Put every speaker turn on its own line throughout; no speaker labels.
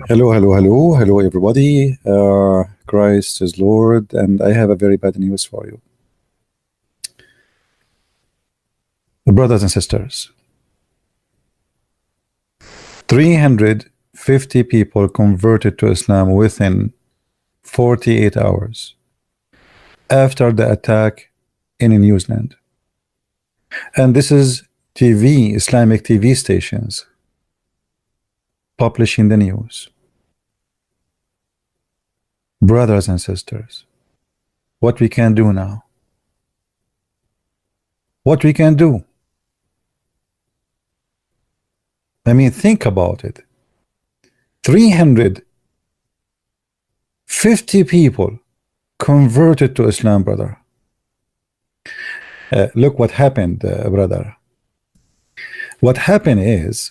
Hello, hello, hello, hello, everybody. Christ is Lord, and I have a very bad news for you. Brothers and sisters, 350 people converted to Islam within 48 hours after the attack in New Zealand. And this is TV, Islamic TV stations publishing the news. Brothers and sisters, what we can do now? What we can do? I mean, think about it. 350 people converted to Islam, brother. Look what happened, brother. What happened is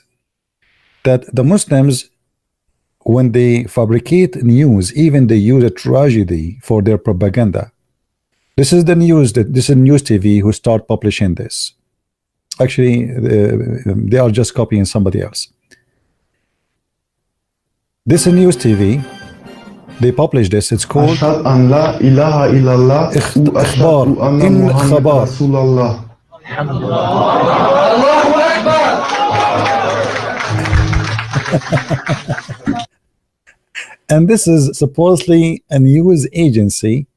that the Muslims, when they fabricate news, even they use a tragedy for their propaganda. This is the news, this is News TV who start publishing this. Actually, they are just copying somebody else. This is News TV. They publish this. It's called إخبار. And this is supposedly a news agency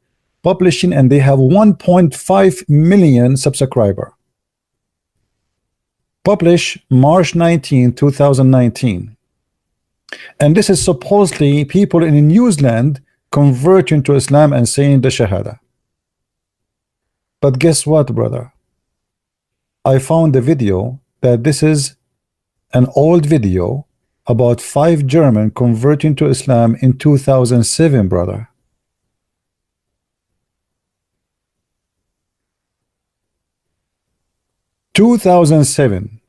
publishing, and they have 1.5 million subscribers. Published March 19, 2019. And this is supposedly people in New Zealand converting to Islam and saying the Shahada. But guess what, brother? I found a video that this is an old video about 5 German converting to Islam in 2007, brother. (2007).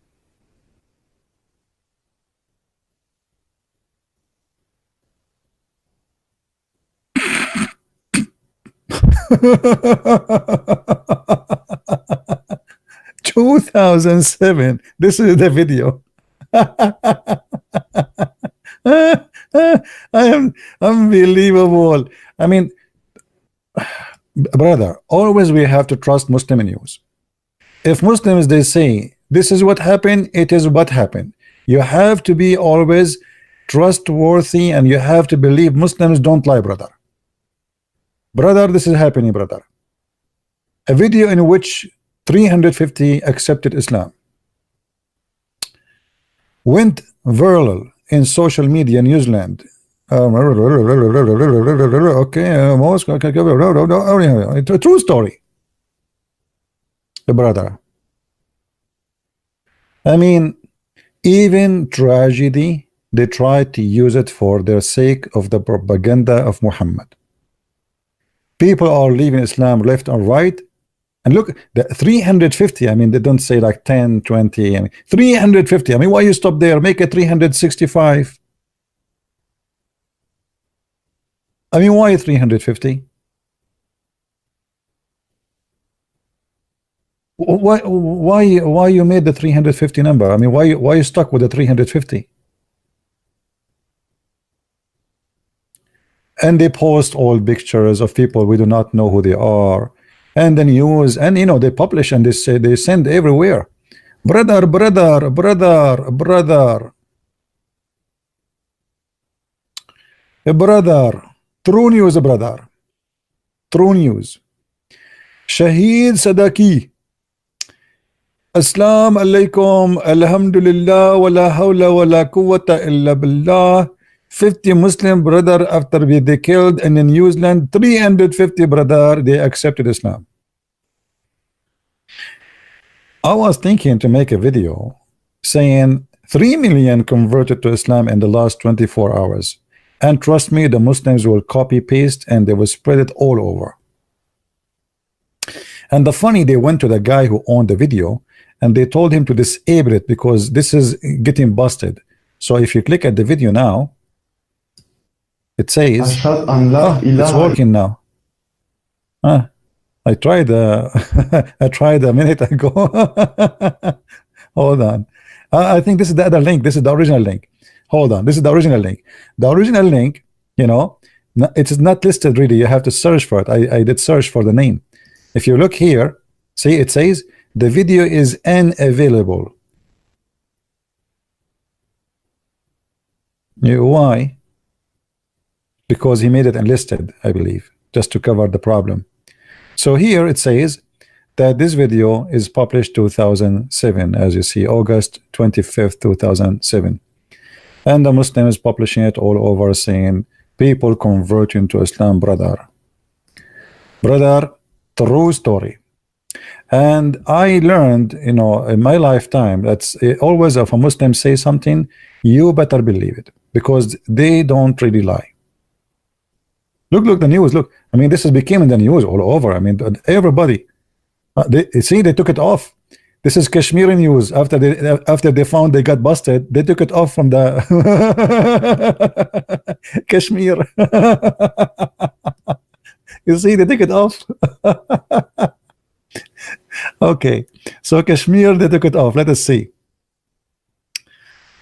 (2007). This is the video. I am unbelievable. I mean, brother, always we have to trust Muslim news. If Muslims, they say this is what happened, it is what happened. You have to be always trustworthy, and you have to believe Muslims don't lie, brother. Brother, this is happening, brother. A video in which 350 accepted Islam went viral in social media in New Zealand. Okay, Mosque, a true story, brother. I mean, even tragedy, they try to use it for their sake of the propaganda of Muhammad. People are leaving Islam left and right. And look, the 350, I mean, they don't say like 10, 20, I mean, 350. I mean, why you stop there? Make it 365. I mean, why 350? Why you made the 350 number? I mean, why you stuck with the 350? And they post all pictures of people we do not know who they are, and the news, and you know, they publish and they say, they send everywhere. Brother, true news, brother, true news. Shahid Sadaki, Assalamu alaikum, alhamdulillah, wa la hawla wa la quwwata illa billah. 50 Muslim brother after they killed in New Zealand, 350 brother, they accepted Islam. I was thinking to make a video saying 3 million converted to Islam in the last 24 hours. And trust me, the Muslims will copy paste and they will spread it all over. And the funny, they went to the guy who owned the video and they told him to disable it because this is getting busted. So if you click at the video now, it says, oh, it's working now. I tried I tried a minute ago. Hold on. I think this is the other link. This is the original link. Hold on. This is the original link. The original link, you know, it is not listed really. You have to search for it. I did search for the name. If you look here, see it says the video is unavailable. Why? Because he made it unlisted, I believe, just to cover the problem. So here it says that this video is published 2007, as you see, August 25th, 2007. And the Muslim is publishing it all over, saying people converting to Islam, brother. Brother, true story. And I learned, you know, in my lifetime, that's always if a Muslim says something, you better believe it, because they don't really lie. Look, the news, look. I mean, this has become in the news all over. I mean, everybody. They took it off. This is Kashmiri news. After they found they got busted, they took it off from the Kashmir. You see, they took it off. Okay, so Kashmir, they took it off. Let us see.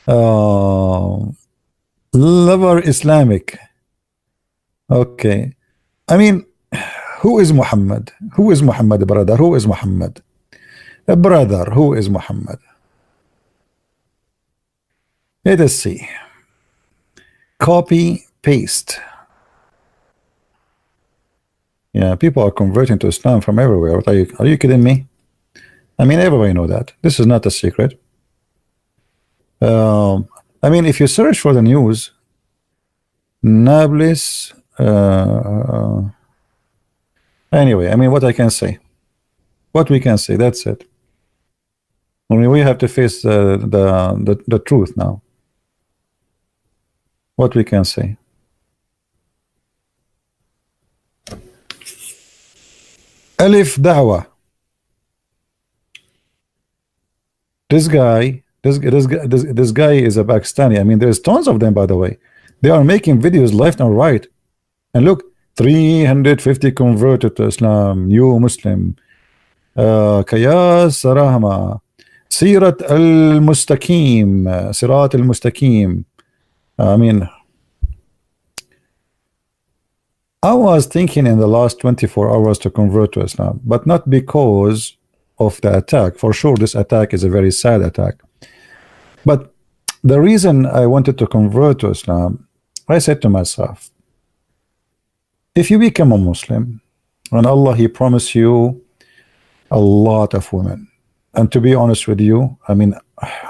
Lover Islamic. Okay, I mean, who is Muhammad? Who is Muhammad, brother? Who is Muhammad? Brother, who is Muhammad? Let us see. Copy, paste. Yeah, people are converting to Islam from everywhere. Are you kidding me? I mean, everybody know that. This is not a secret. I mean, if you search for the news, Nablus. Anyway, I mean, what I can say, what we can say, that's it. I mean, we have to face the truth now. What we can say. Alif Dawah. This guy is a Pakistani. I mean, there's tons of them, by the way. They are making videos left and right. And look, 350 converted to Islam, new Muslim. Kayas Rahma, Sirat al-Mustaqim, Sirat al-Mustaqim. I mean, I was thinking in the last 24 hours to convert to Islam, but not because of the attack. For sure, this attack is a very sad attack. But the reason I wanted to convert to Islam, I said to myself, if you become a Muslim, and Allah, He promised you a lot of women. And to be honest with you, I mean,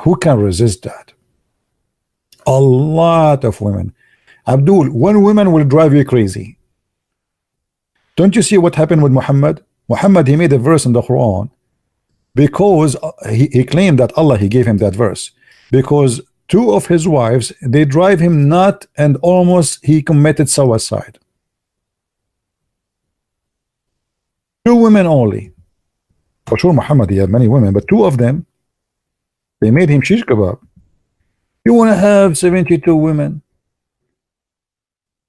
who can resist that? A lot of women. Abdul, one woman will drive you crazy. Don't you see what happened with Muhammad? Muhammad, he made a verse in the Quran because he claimed that Allah, He gave him that verse. Because two of his wives, they drive him nuts, and almost he committed suicide. Two women only. For sure, Muhammad, he had many women, but two of them, they made him shish kebab. You want to have 72 women?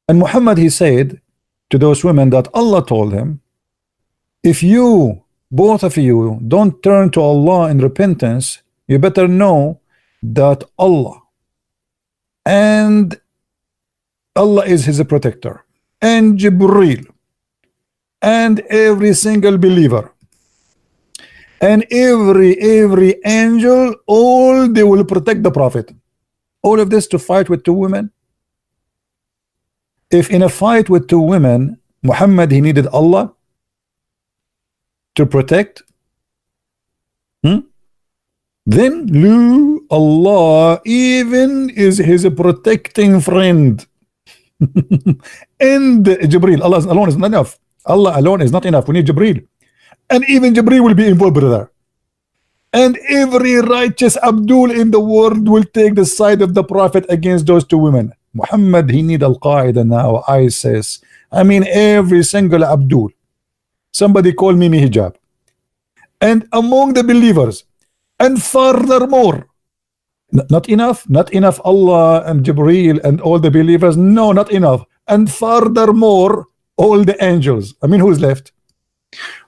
And Muhammad, he said to those women that Allah told him, if you, both of you, don't turn to Allah in repentance, you better know that Allah is his protector, and Jibreel, and every single believer, and every angel, all they will protect the Prophet. All of this to fight with two women. If in a fight with two women, Muhammad, he needed Allah to protect, then Allah even is his protecting friend. And Jibreel, Allah alone is not enough. Allah alone is not enough. We need Jibreel. And even Jibreel will be involved, brother. And every righteous Abdul in the world will take the side of the Prophet against those two women. Muhammad, he need Al-Qaeda now, ISIS. I mean, every single Abdul. Somebody call me hijab. And among the believers, and furthermore, not enough Allah and Jibreel and all the believers, no, not enough. And furthermore, all the angels. I mean, who's left?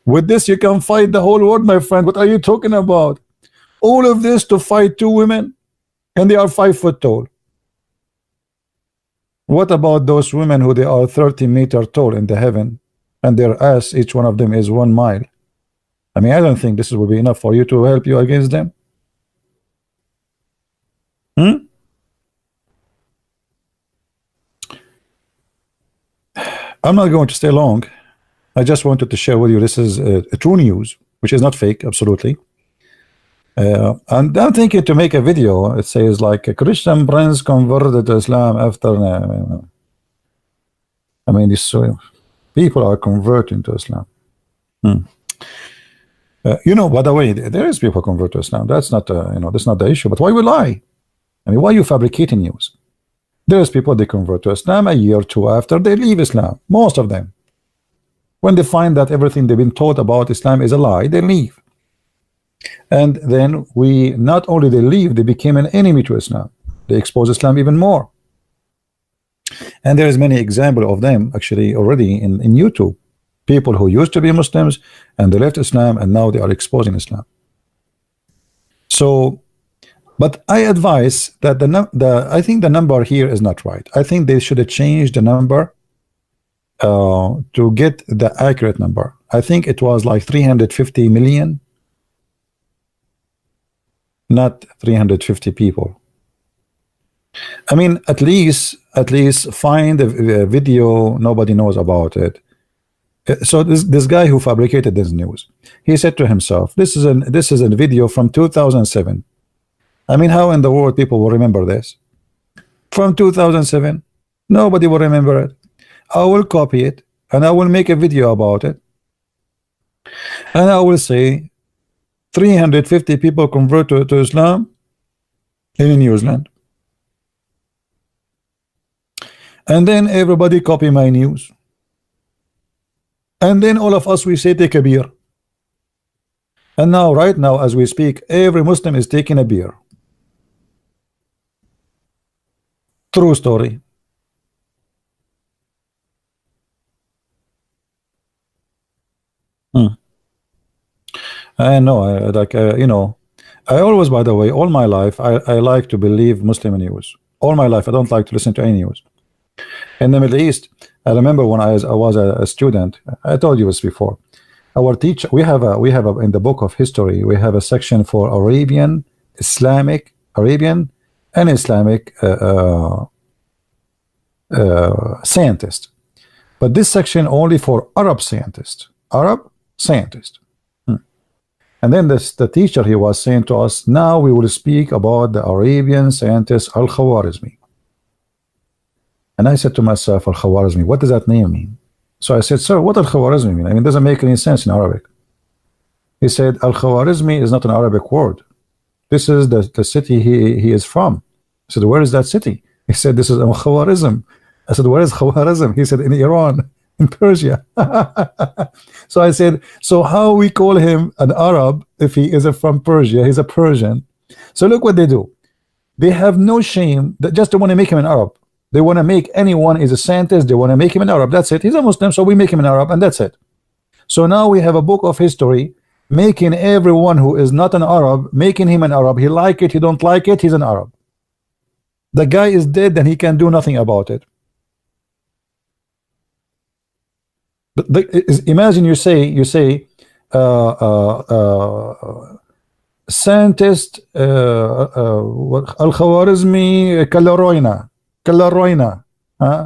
With this, you can fight the whole world, my friend. What are you talking about? All of this to fight two women, and they are 5 foot tall. What about those women who they are 30-meter tall in the heaven, and their ass, each one of them is 1 mile? I mean, I don't think this will be enough for you to help you against them. Hmm? I'm not going to stay long. I just wanted to share with you this is a true news, which is not fake, absolutely. And I'm thinking to make a video. It says like a Christian prince converted to Islam after. I mean, these people are converting to Islam. You know, by the way, there is people convert to Islam. That's not, you know, that's not the issue. But why we lie? I mean, why are you fabricating news? There's people they convert to Islam a year or two after they leave Islam. Most of them, when they find that everything they've been taught about Islam is a lie, they leave. And then we not only they leave, they became an enemy to Islam. They expose Islam even more. And there is many examples of them actually already in YouTube. People who used to be Muslims and they left Islam and now they are exposing Islam. So, but I advise that I think the number here is not right. I think they should have changed the number to get the accurate number. I think it was like 350 million, not 350 people. I mean, at least find a video nobody knows about it. So this guy who fabricated this news, he said to himself, this is a video from 2007. I mean, how in the world people will remember this? From 2007, nobody will remember it. I will copy it and I will make a video about it, and I will say 350 people convert to Islam in New Zealand, and then everybody copy my news, and then all of us we say take a beer. And now right now as we speak, every Muslim is taking a beer. True story. I know, you know, I always, by the way, all my life I like to believe Muslim news. All my life I don't like to listen to any news. In the Middle East, I remember when I was a student, I told you this before. Our teacher, we have in the book of history, we have a section for Arabian and Islamic scientists, but this section only for Arab scientists. And then the teacher, he was saying to us, now we will speak about the Arabian scientist Al-Khwarizmi. And I said to myself, Al-Khwarizmi, what does that name mean? So I said, sir, what Al-Khwarizmi mean? I mean, it doesn't make any sense in Arabic. He said, Al-Khwarizmi is not an Arabic word. This is the city he is from. I said, where is that city? He said, this is Al-Khwarizm. I said, where is Khwarizm? He said, in Iran, in Persia. So I said, so how we call him an Arab if he isn't from Persia? He's a Persian. So look what they do. They have no shame that just they want to make him an Arab. They want to make anyone is a scientist. They want to make him an Arab. That's it. He's a Muslim, so we make him an Arab, and that's it. So now we have a book of history making everyone who is not an Arab, making him an Arab. He like it, he don't like it, he's an Arab. The guy is dead and he can do nothing about it. But imagine you say scientist Al-Khwarizmi Calaroina,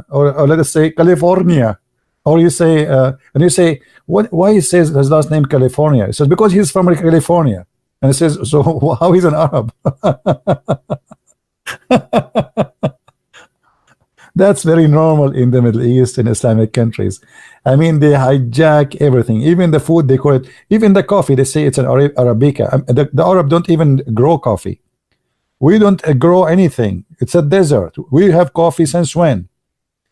or let us say California, or you say and you say why he says his last name California? It says because he's from California, and it says so how he's an Arab. That's very normal in the Middle East and Islamic countries. I mean, they hijack everything, even the food they call it, even the coffee they say it's an Arabica. The Arab don't even grow coffee. We don't grow anything. It's a desert. We have coffee since when?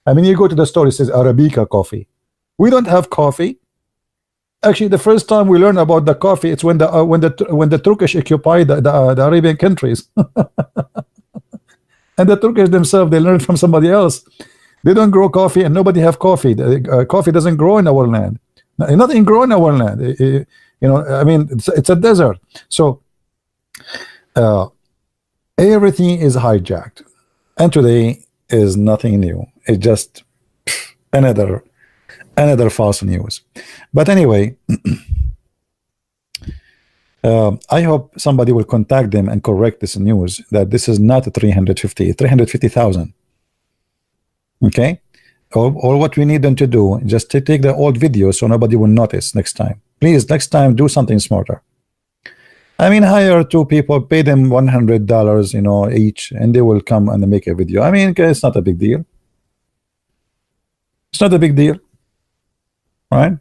I mean, you go to the store, it says Arabica coffee. We don't have coffee. Actually, the first time we learn about the coffee, it's when the Turkish occupied the Arabian countries. And the Turkish themselves, they learned from somebody else. They don't grow coffee, and nobody have coffee. Coffee doesn't grow in our land. Nothing grow in our land. You know, I mean, it's a desert. So everything is hijacked, and today is nothing new. it's just another false news. But anyway, I hope somebody will contact them and correct this news that this is not 350,000. Okay, all what we need them to do, just to take the old video so nobody will notice next time. Please, next time, do something smarter. I mean, hire 2 people, pay them $100, you know, each, and they will come and make a video. I mean, it's not a big deal. It's not a big deal, right?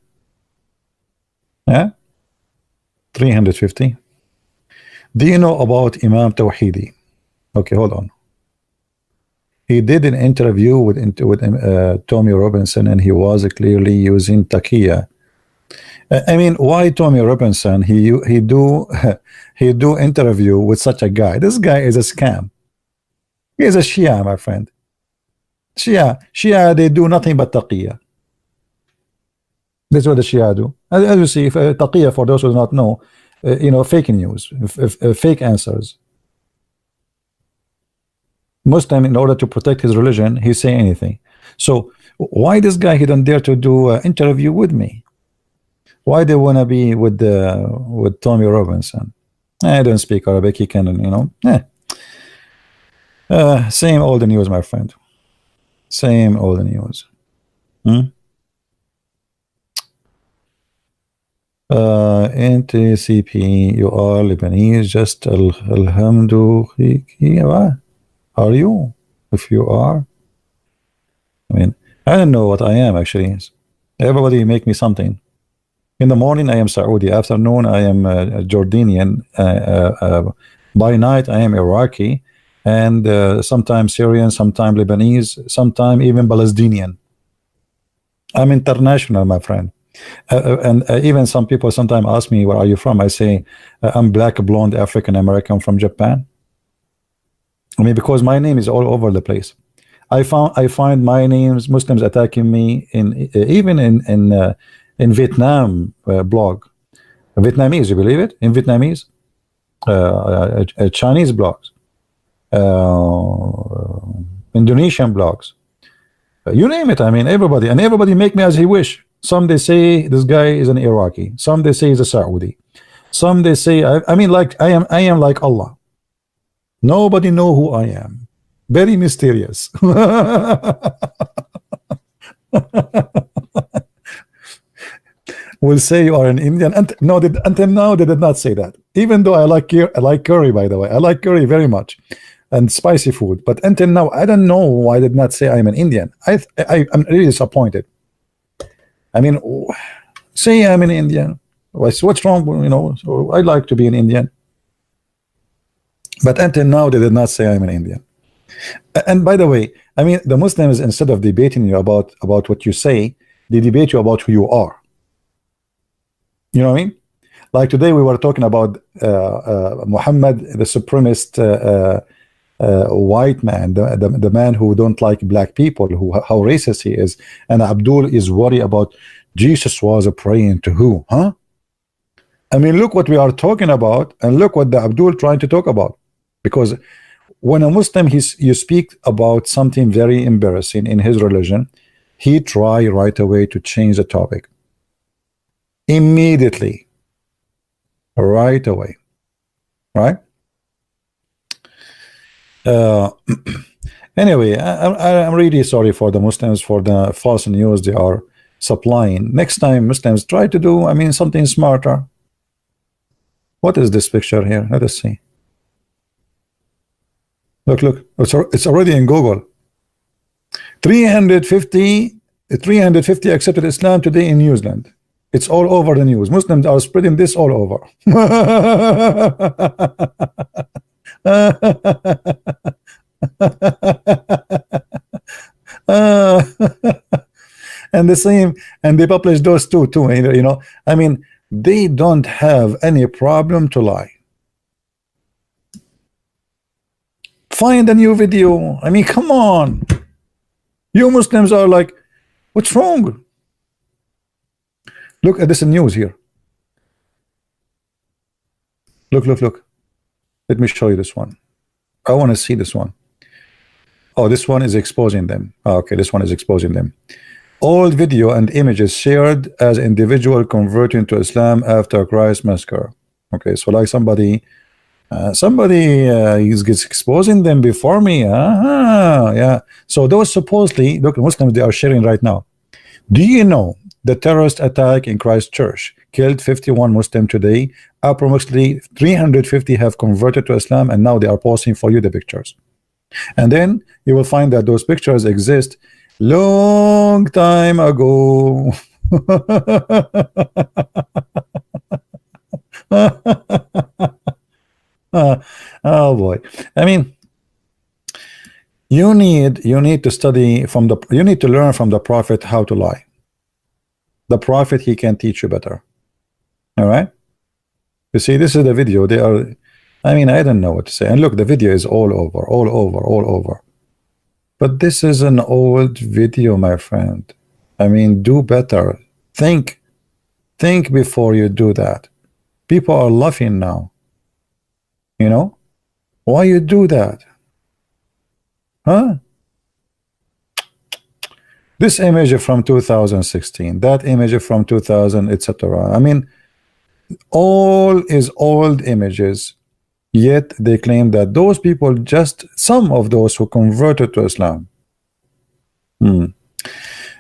Yeah, 350. Do you know about Imam Tawhidi? Okay, hold on. He did an interview with Tommy Robinson, and he was clearly using taqiyya. I mean, why Tommy Robinson? He do he do interview with such a guy. This guy is a scam. He is a Shia, my friend. Shia, they do nothing but taqiyya. That's what the Shia do. As you see, taqiyya, for those who do not know, you know, fake news, fake answers. Muslim, in order to protect his religion, he say anything. So why this guy, he don't dare to do an interview with me? Why they want to be with Tommy Robinson? I don't speak Arabic. He can, you know. Same old news, my friend. Same old news. NTCP, you are Lebanese, just alhamdulillah. Are you? If you are, I mean, I don't know what I am actually. Everybody make me something. In the morning I am Saudi, afternoon I am Jordanian, by night I am Iraqi, and sometimes Syrian, sometimes Lebanese, sometimes even Palestinian. I'm international, my friend. And even some people sometimes ask me, where are you from? I say, I'm black, blonde, African American from Japan. I mean, because my name is all over the place. I find my names, Muslims attacking me even in Vietnam blog, Vietnamese, you believe it? In Vietnamese, Chinese blogs, Indonesian blogs, you name it. I mean, everybody make me as he wish. Some they say this guy is an Iraqi. Some they say he's a Saudi. Some they say I mean, like I am like Allah. Nobody know who I am. Very mysterious. Will say you are an Indian, and no, until now they did not say that. Even though I like curry, by the way, I like curry very much, and spicy food. But until now, I don't know why they did not say I'm an Indian. I'm really disappointed. I mean, say I'm an Indian. What's wrong? You know, so I like to be an Indian. But until now, they did not say I'm an Indian. And by the way, I mean, the Muslims, instead of debating you about what you say, they debate you about who you are. You know what I mean? Like today, we were talking about Muhammad, the supremacist white man, the man who don't like black people, how racist he is. And Abdul is worried about Jesus was praying to who? Huh? I mean, look what we are talking about, and look what the Abdul trying to talk about. Because when a Muslim you speak about something very embarrassing in his religion, he try right away to change the topic immediately, right away, right? Anyway, I'm really sorry for the Muslims for the false news they are supplying. Next time, Muslims try to do, I mean, something smarter. What is this picture here? Let us see. Look, it's already in Google. 350 accepted Islam today in New Zealand. It's all over the news. Muslims are spreading this all over. And the same, and they publish those too. You know, I mean, they don't have any problem to lie. Find a new video. I mean, come on. You Muslims are like, what's wrong? Look at this news here. Look. Let me show you this one. I want to see this one. Oh, this one is exposing them. Oh, okay, this one is exposing them. All video and images shared as individual converting to Islam after Christ massacre. Okay, so like somebody is exposing them before me. Yeah. So those supposedly, look, Muslims, they are sharing right now. Do you know the terrorist attack in Christchurch killed 51 Muslims today? Approximately 350 have converted to Islam, and now they are posting for you the pictures. And then you will find that those pictures exist long time ago. Oh boy. I mean, you need to study from the, you need to learn from the Prophet how to lie. The Prophet, he can teach you better. All right. You see, this is the video. They are, I mean, I don't know what to say. And look, the video is all over. But this is an old video, my friend. I mean, do better. Think before you do that. People are laughing now. You know, why you do that? Huh? This image from 2016, that image from 2000, etc. I mean, all is old images, yet they claim that those people, just some of those who converted to Islam.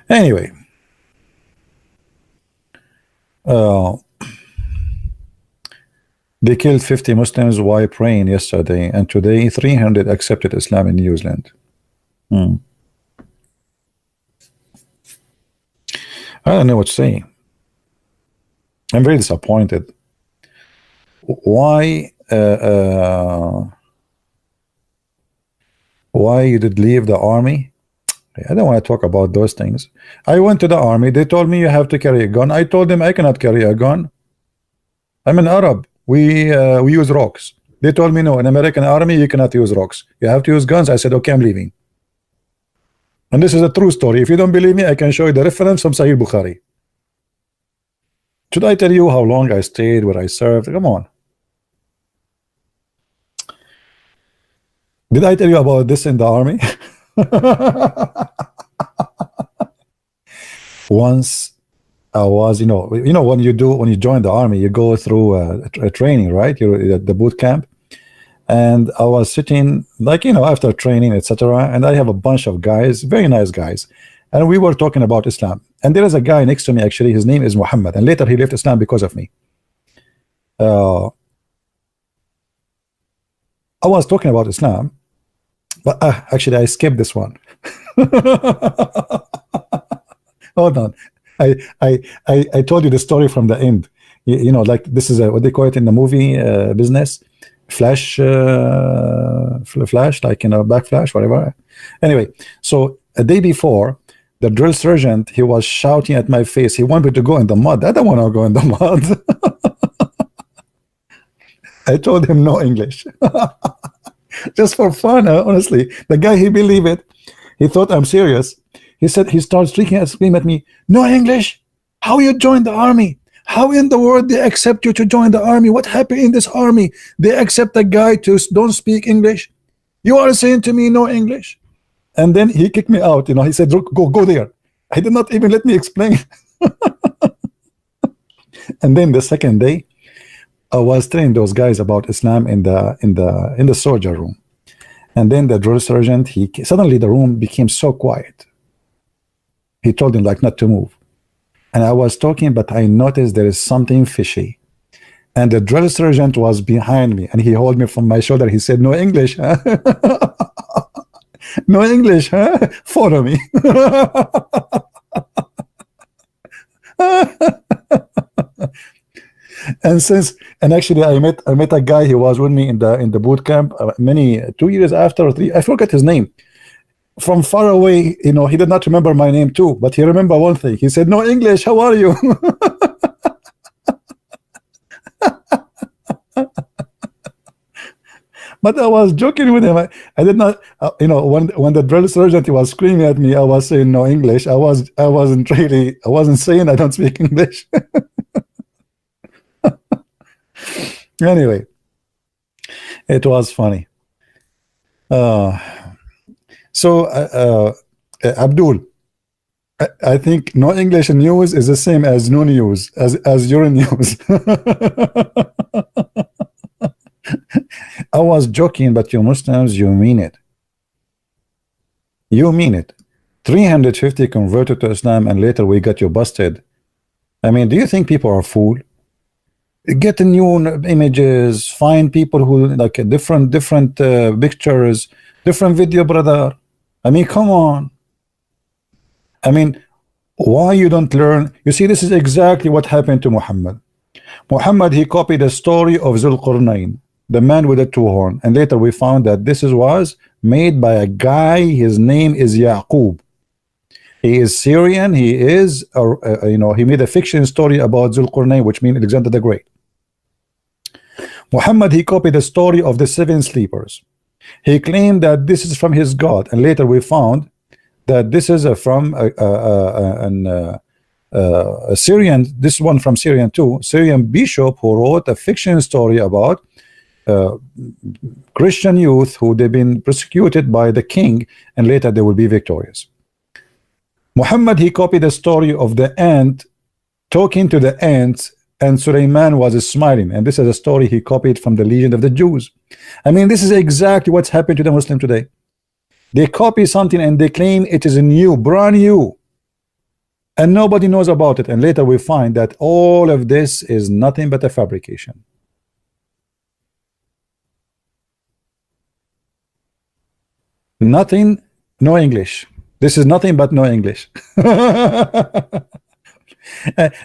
Anyway, they killed 50 Muslims while praying yesterday, and today 300 accepted Islam in New Zealand. I don't know what to say. I'm very disappointed. Why you did leave the army? I don't want to talk about those things. I went to the army. They told me you have to carry a gun. I told them I cannot carry a gun. I'm an Arab. We use rocks. They told me no, in American army you cannot use rocks. You have to use guns. I said okay, I'm leaving. And this is a true story. If you don't believe me, I can show you the reference from Sahih Bukhari. Should I tell you how long I stayed, where I served? Come on. Did I tell you about this in the army? Once I was, you know, when you join the army, you go through a training, right? You're at the boot camp. And I was sitting, like, you know, after training, etc. And I have a bunch of guys, very nice guys, and we were talking about Islam. And there is a guy next to me, actually, his name is Muhammad, and later he left Islam because of me. I was talking about Islam, but actually I skipped this one. Hold on. I told you the story from the end. You know, like, this is what they call it in the movie business, flash, like, you know, backflash, whatever. Anyway, so a day before, the drill sergeant, he was shouting at my face. He wanted to go in the mud. I don't want to go in the mud. I told him no English. Just for fun, honestly. The guy, he believed it. He thought I'm serious. He said, he started screaming at me, no English? How you joined the army? How in the world they accept you to join the army? What happened in this army? They accept a guy to don't speak English? You are saying to me no English? And then he kicked me out. You know, he said, go there. I did not even let me explain. And then the second day, I was telling those guys about Islam in the soldier room. And then the drill sergeant, suddenly the room became so quiet. He told him, like, not to move. And I was talking, but I noticed there is something fishy. And the drill sergeant was behind me, and he held me from my shoulder. He said, no English, huh? No English, huh? Follow me. And actually I met a guy. He was with me in the boot camp 2 years after, or 3, I forget his name. From far away, you know, he did not remember my name too, but he remembered one thing. He said, no English, how are you? But I was joking with him. I did not, you know, when the drill sergeant, he was screaming at me, I was saying no English. I wasn't saying I don't speak English. Anyway, it was funny. So Abdul, I think no English news is the same as no news, as your news. I was joking, but you Muslims, you mean it. You mean it. 350 converted to Islam, and later we got you busted. I mean, do you think people are fool? Get new images, find people who like different pictures, different video, brother. I mean, come on. I mean, why you don't learn? You see, this is exactly what happened to Muhammad. Muhammad, he copied the story of Zulqarnain, the man with the two horns, and later we found that this was made by a guy. His name is Yaqub. He is Syrian. He is, you know, he made a fiction story about Zulqarnain, which means Alexander the Great. Muhammad, he copied the story of the seven sleepers. He claimed that this is from his God, and later we found that this is from a Syrian, this one from Syrian too, Syrian bishop who wrote a fiction story about Christian youth who they've been persecuted by the king, and later they will be victorious. Muhammad, he copied the story of the ant talking to the ants, and Sulaiman was smiling, and this is a story he copied from the Legend of the Jews. I mean, this is exactly what's happened to the Muslim today. They copy something and they claim it is new, brand new, and nobody knows about it, and later we find that all of this is nothing but a fabrication. Nothing, no English. This is nothing but no English.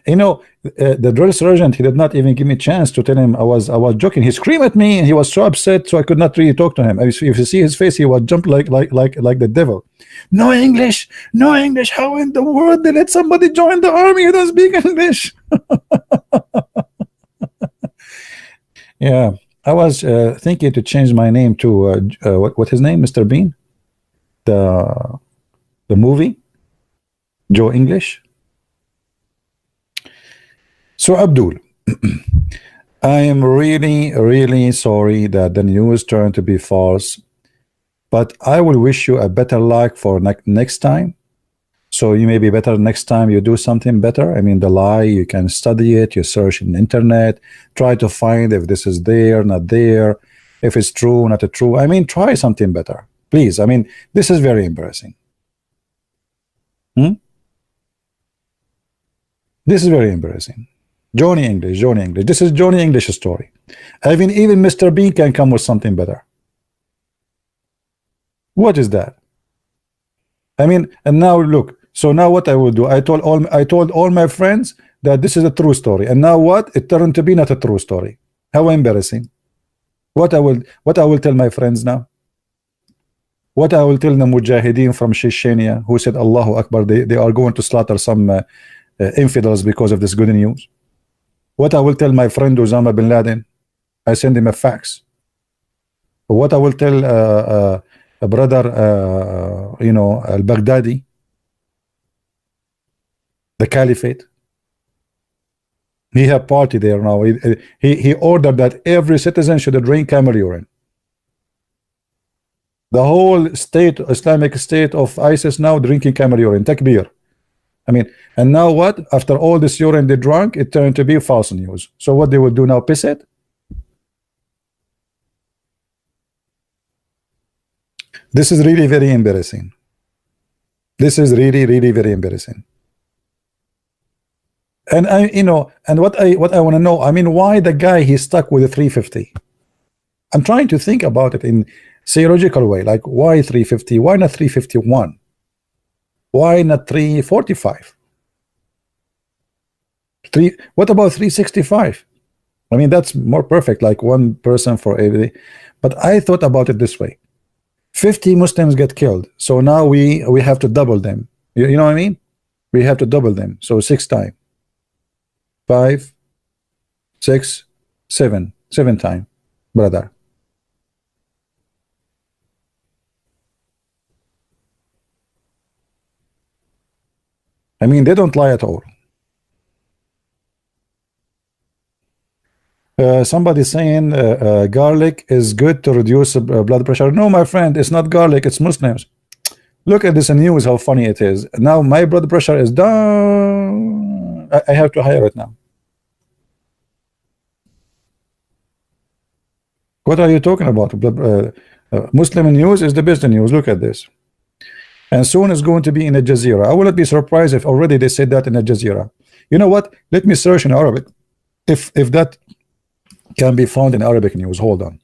You know, the drill sergeant, he did not even give me a chance to tell him I was joking. He screamed at me and he was so upset, so I could not really talk to him. If you see his face, he was jump like the devil. No English, no English. How in the world did let somebody join the army who doesn't speak English? Yeah, I was thinking to change my name to what his name, Mr. Bean, the movie, Joe English. So Abdul, I am really sorry that the news turned to be false, but I will wish you a better luck for next time. So you may be better next time you do something better. I mean, the lie, you can study it, you search in the internet, try to find if this is there, not there, if it's true, not true. I mean, try something better, please. I mean, this is very embarrassing. This is very embarrassing. Johnny English. This is Johnny English's story. Even Mr. Bean can come with something better. What is that? I mean, and now look. So now what I will do? I told all my friends that this is a true story, and now what? It turned to be not a true story. How embarrassing! What I will tell my friends now? What I will tell the Mujahideen from Chechnya who said Allahu Akbar? They are going to slaughter some infidels because of this good news. What I will tell my friend Osama bin Laden? I send him a fax. What I will tell a brother, you know, al-Baghdadi, the Caliphate. He had party there now. He ordered that every citizen should drink camel urine. The whole state, Islamic State of ISIS now drinking camel urine, takbir. I mean, and now what? After all this urine they drank, it turned to be false news. So what they will do now? Piss it? This is really very embarrassing. This is really very embarrassing. And you know, and what I want to know, I mean, why the guy he's stuck with a 350? I'm trying to think about it in theological way. Like, why 350? Why not 351? Why not 345? What about 365? I mean, that's more perfect, like one person for every. But I thought about it this way: 50 Muslims get killed, so now we have to double them. You know what I mean? We have to double them, so 6 times. 5, 6, 7 times, brother. I mean, they don't lie at all. Somebody saying garlic is good to reduce blood pressure. No, my friend, it's not garlic, it's Muslims. Look at this news, how funny it is. Now my blood pressure is down. I have to hire it now. What are you talking about? Muslim news is the best news. Look at this. And soon it's going to be in Al Jazeera. I will not be surprised if already they said that in Al Jazeera. You know what? Let me search in Arabic. If that can be found in Arabic news. Hold on.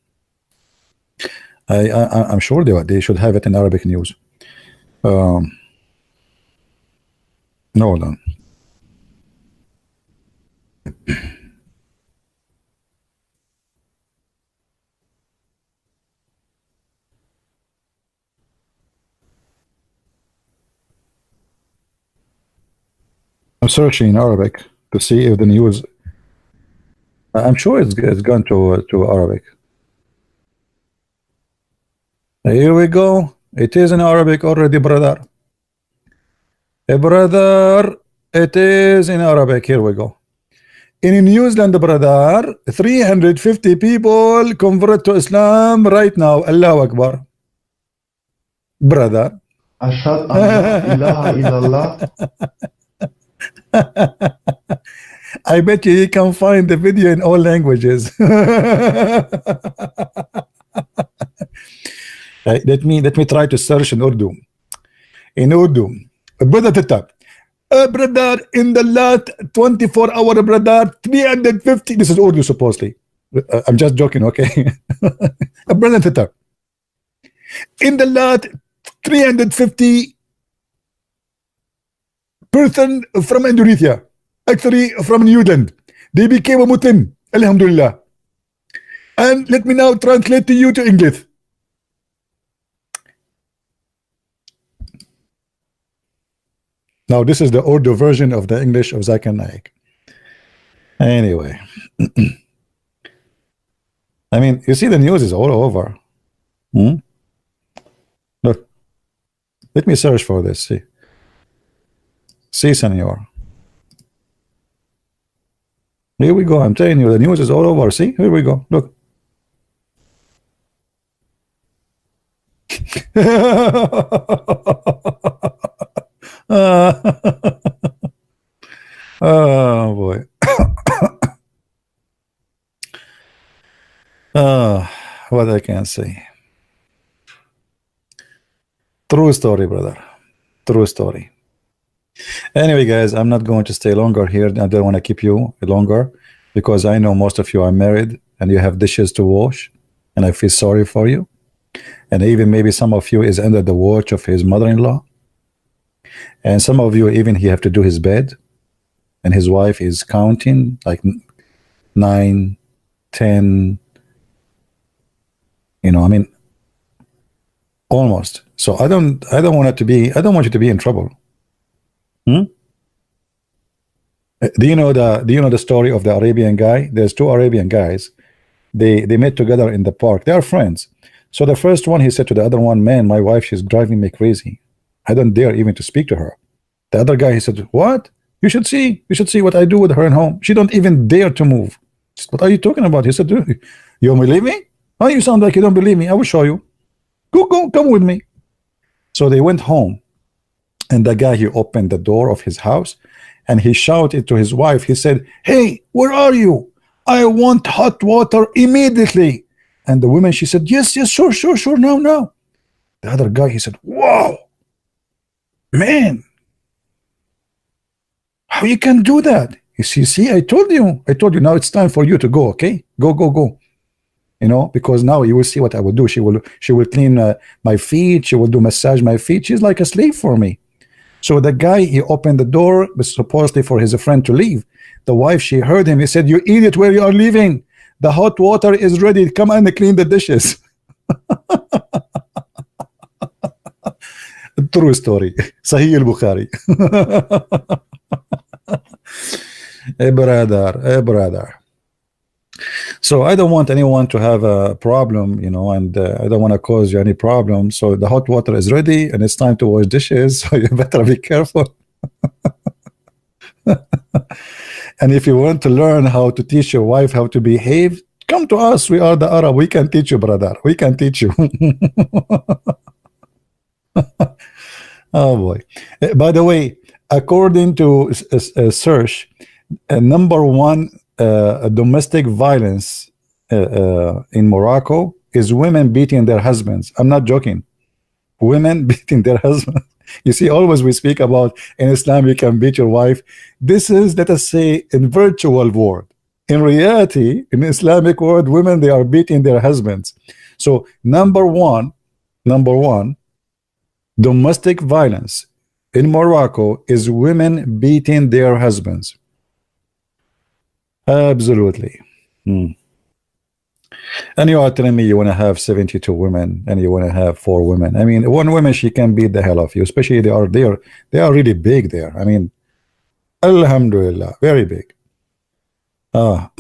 I'm sure they should have it in Arabic news. No, hold on. I'm searching in Arabic to see if the news. I'm sure it's gone to Arabic. Here we go. It is in Arabic already, brother. Brother, it is in Arabic. Here we go. In New Zealand, brother, 350 people convert to Islam right now. Allahu Akbar. Brother.
Ashhadu an la ilaha illallah.
I bet you can find the video in all languages. Let me try to search in Urdu. In Urdu, brother, brother, in the last 24 hours, brother, 350. This is Urdu supposedly. I'm just joking, okay? Brother, in the last 350 person from Indonesia, actually from New Zealand, they became a Muslim. Alhamdulillah. And let me now translate to you to English. Now this is the Urdu version of the English of Zakir Naik. Anyway, I mean, you see the news is all over. Look, let me search for this. See, senor. Here we go. I'm telling you, the news is all over. See, here we go. Look. Oh boy. What I can say. True story, brother. True story. Anyway, guys, I'm not going to stay longer here. I don't want to keep you longer because I know most of you are married and you have dishes to wash, and I feel sorry for you. And even maybe some of you is under the watch of his mother-in-law, and some of you even he have to do his bed, and his wife is counting like 9, 10. You know, I mean, almost. So I don't want it to be. I don't want you to be in trouble. Do you know the story of the Arabian guy? There's two Arabian guys. They met together in the park. They are friends. So the first one, he said to the other one, man, my wife, she's driving me crazy. I don't dare even to speak to her. The other guy, he said, what? You should see what I do with her at home. She don't even dare to move. Said, what are you talking about? He said, you don't believe me? Oh, you sound like you don't believe me. I will show you. Go, come with me. So they went home. And the guy, he opened the door of his house and he shouted to his wife. He said, hey, where are you? I want hot water immediately. And the woman, she said, yes, sure, no. The other guy, he said, wow, man, how you can do that? You see, I told you, now it's time for you to go, okay? Go. You know, because now you will see what I will do. She will clean my feet. She will do massage my feet. She's like a slave for me. So the guy, he opened the door, supposedly for his friend to leave. The wife, she heard him. He said, you idiot, where you are leaving? The hot water is ready. Come and clean the dishes. True story. Sahih al-Bukhari. Hey brother. So I don't want anyone to have a problem, you know, and I don't want to cause you any problem. So the hot water is ready and it's time to wash dishes. So you better be careful. And if you want to learn how to teach your wife how to behave, come to us. We are the Arab. We can teach you, brother. We can teach you. Oh boy. By the way, according to search, number one domestic violence in Morocco is women beating their husbands. I'm not joking. Women beating their husbands. You see, always we speak about in Islam you can beat your wife. This is, let us say, in virtual world. In reality, in Islamic world, women, they are beating their husbands. So number one, domestic violence in Morocco is women beating their husbands. Absolutely. And you are telling me you want to have 72 women and you want to have 4 women. I mean, one woman, she can beat the hell of you, especially they are there. They are really big there. I mean, alhamdulillah, very big. Ah.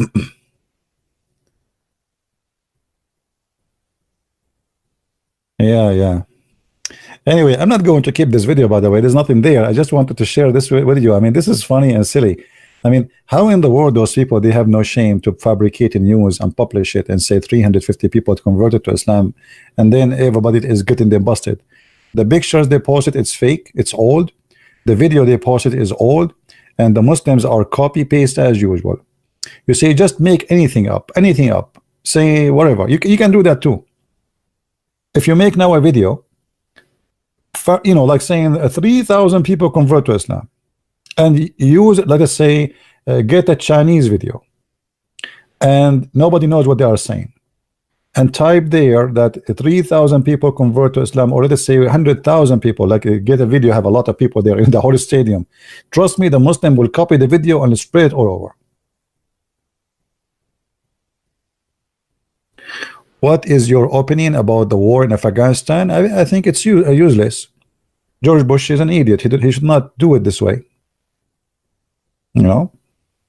Yeah. Anyway, I'm not going to keep this video, by the way. There's nothing there. I just wanted to share this with you. I mean, this is funny and silly. I mean, how in the world those people, they have no shame to fabricate news and publish it and say 350 people converted to Islam, and then everybody is getting them busted. The pictures they posted, it's fake, it's old. The video they posted is old, and the Muslims are copy paste as usual. You say just make anything up, say whatever. You can do that too. If you make now a video, you know, like saying 3,000 people convert to Islam, and use, let us say, get a Chinese video, and nobody knows what they are saying, and type there that 3,000 people convert to Islam, or let us say 100,000 people, like get a video, have a lot of people there in the whole stadium. Trust me, the Muslim will copy the video and spread it all over. What is your opinion about the war in Afghanistan? I think it's useless. George Bush is an idiot. He should not do it this way. You know,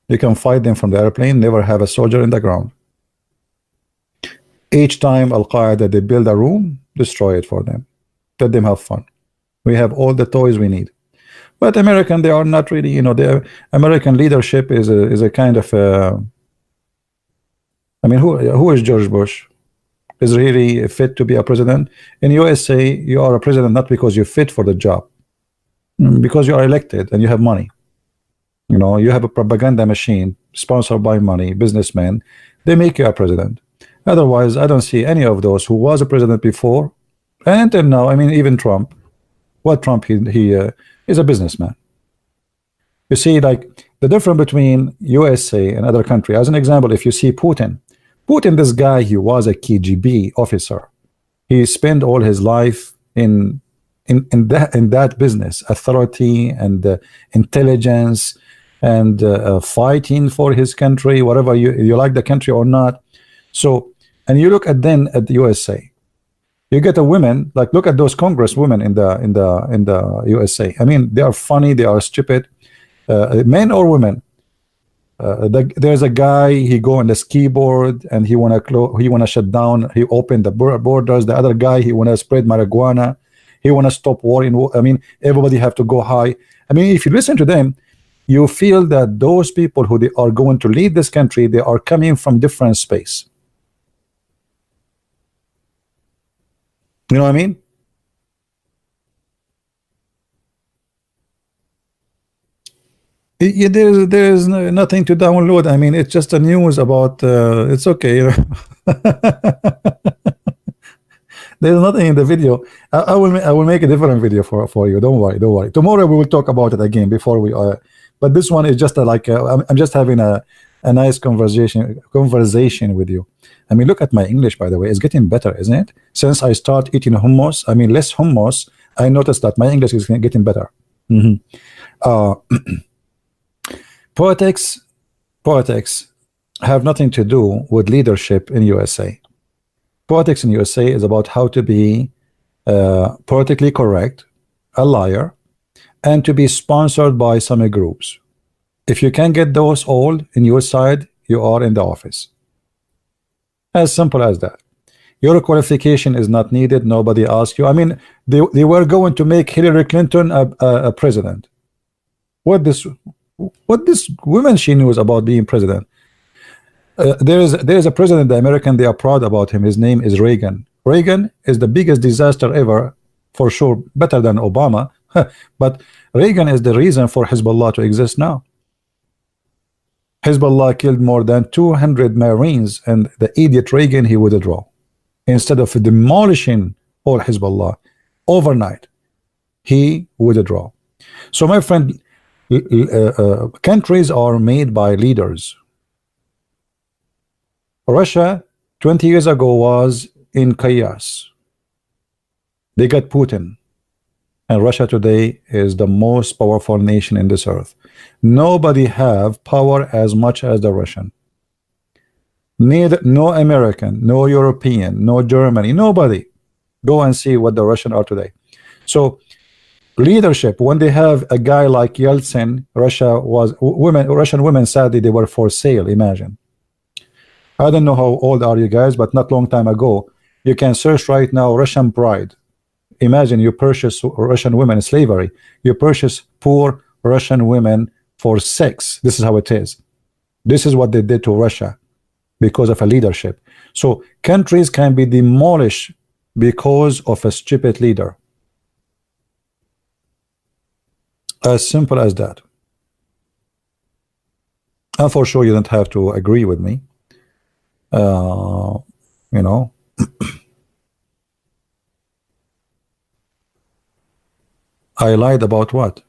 you can fight them from the airplane, never have a soldier in the ground. Each time Al-Qaeda, they build a room, destroy it for them. Let them have fun. We have all the toys we need. But American, they are not really, you know, the American leadership is a kind of I mean, who is George Bush? Is really fit to be a president? In USA, you are a president not because you're fit for the job, because you are elected and you have money. You know, you have a propaganda machine sponsored by money, businessmen. They make you a president. Otherwise, I don't see any of those who was a president before and until now. I mean, even Trump. What Trump? He is a businessman. You see, like the difference between USA and other country. As an example, if you see Putin, this guy, he was a KGB officer. He spent all his life in that business, authority and intelligence, and fighting for his country, whatever you like the country or not. So, and you look at then at the USA, you get a women, like look at those congresswomen in the USA. I mean, they are funny, they are stupid, men or women. There's a guy, he go on the ski board and he wanna shut down, he opened the borders. The other guy, he wanna spread marijuana, he wanna stop war in war. I mean, everybody have to go high. I mean, if you listen to them, you feel that those people who they are going to lead this country, they are coming from different space. You know what I mean? There's nothing to download. I mean, it's just a news about it's okay, you know? There's nothing in the video. I will make a different video for you. Don't worry. Tomorrow we will talk about it again before we but this one is just I'm just having a nice conversation with you. I mean, look at my English, by the way. It's getting better, isn't it? Since I start eating hummus, I mean less hummus, I noticed that my English is getting better. Politics have nothing to do with leadership in USA. Politics in USA is about how to be politically correct, a liar, and to be sponsored by some groups. If you can get those all in your side, you are in the office. As simple as that. Your qualification is not needed. Nobody asked you. I mean, they were going to make Hillary Clinton a president. What this woman she knows about being president? There is a president, the American, they are proud about him. His name is Reagan. Reagan is the biggest disaster ever for sure better than Obama. But Reagan is the reason for Hezbollah to exist now. Hezbollah killed more than 200 Marines, and the idiot Reagan, he withdrew. Instead of demolishing all Hezbollah overnight, he withdrew. So my friend, countries are made by leaders. Russia 20 years ago was in chaos. They got Putin, and Russia today is the most powerful nation in this earth. Nobody have power as much as the Russian. Neither, no American, no European, no Germany, nobody. Go and see what the Russian are today. So leadership, when they have a guy like Yeltsin, Russian women, sadly, they were for sale. Imagine. I don't know how old are you guys, but not long time ago, you can search right now Russian bride. Imagine you purchase Russian women in slavery. You purchase poor Russian women for sex. This is how it is. This is what they did to Russia because of a leadership. So countries can be demolished because of a stupid leader. As simple as that. And for sure you don't have to agree with me. You know. I lied about what?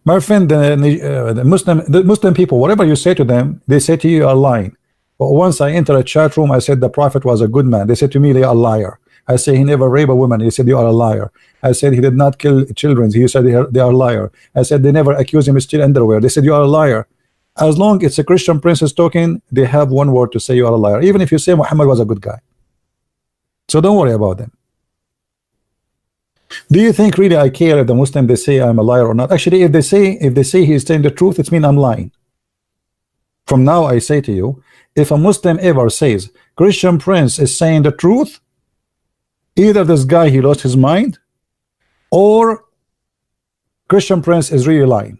My friend, the Muslim people, whatever you say to them, they say to you, you are lying. But once I enter a chat room, I said the Prophet was a good man. They said to me, they are a liar. I say he never raped a woman. He said you are a liar. I said he did not kill children. He said they are a liar. I said they never accused him of stealing underwear. They said you are a liar. As long as it's a Christian princess talking, they have one word to say you are a liar. Even if you say Muhammad was a good guy. So don't worry about them. Do you think really I care if the Muslim they say I'm a liar or not? Actually, if they say he's telling the truth, it means I'm lying. From now I say to you, if a Muslim ever says Christian prince is saying the truth, either this guy he lost his mind, or Christian prince is really lying.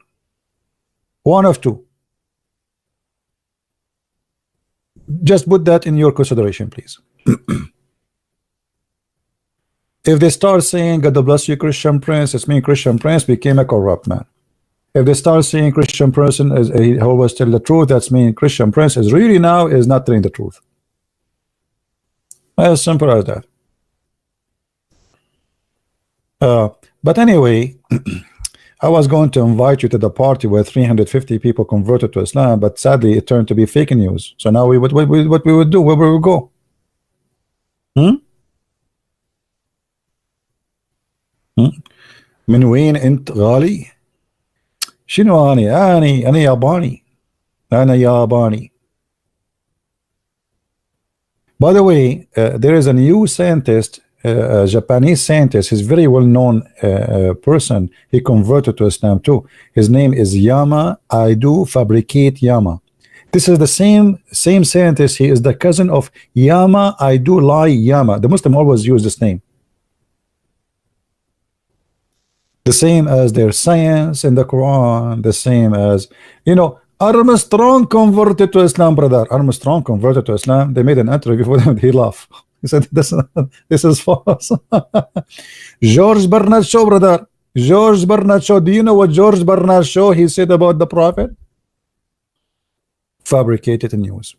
One of two. Just put that in your consideration, please. If they start saying God bless you Christian prince, it's mean Christian prince became a corrupt man. If they start saying Christian person is he always tell the truth, that's mean Christian prince is really now is not telling the truth. As simple as that. But anyway, I was going to invite you to the party where 350 people converted to Islam, but sadly it turned to be fake news. So now what we would do, where we would go? من وين انت غالي؟ شنو أنا ياباني. أنا ياباني. By the way, there is a new scientist, a Japanese scientist. He's very well known person. He converted to Islam too. His name is Yama. I do fabricate Yama. This is the same scientist. He is the cousin of Yama. I do lie Yama. The Muslim always use this name. The same as their science in the Quran, the same as, you know, Armstrong converted to Islam, brother. Armstrong converted to Islam. They made an interview for him. He laughed. He said, this is false. George Bernard Shaw, brother. George Bernard Shaw. Do you know what George Bernard Shaw he said about the Prophet? Fabricated news.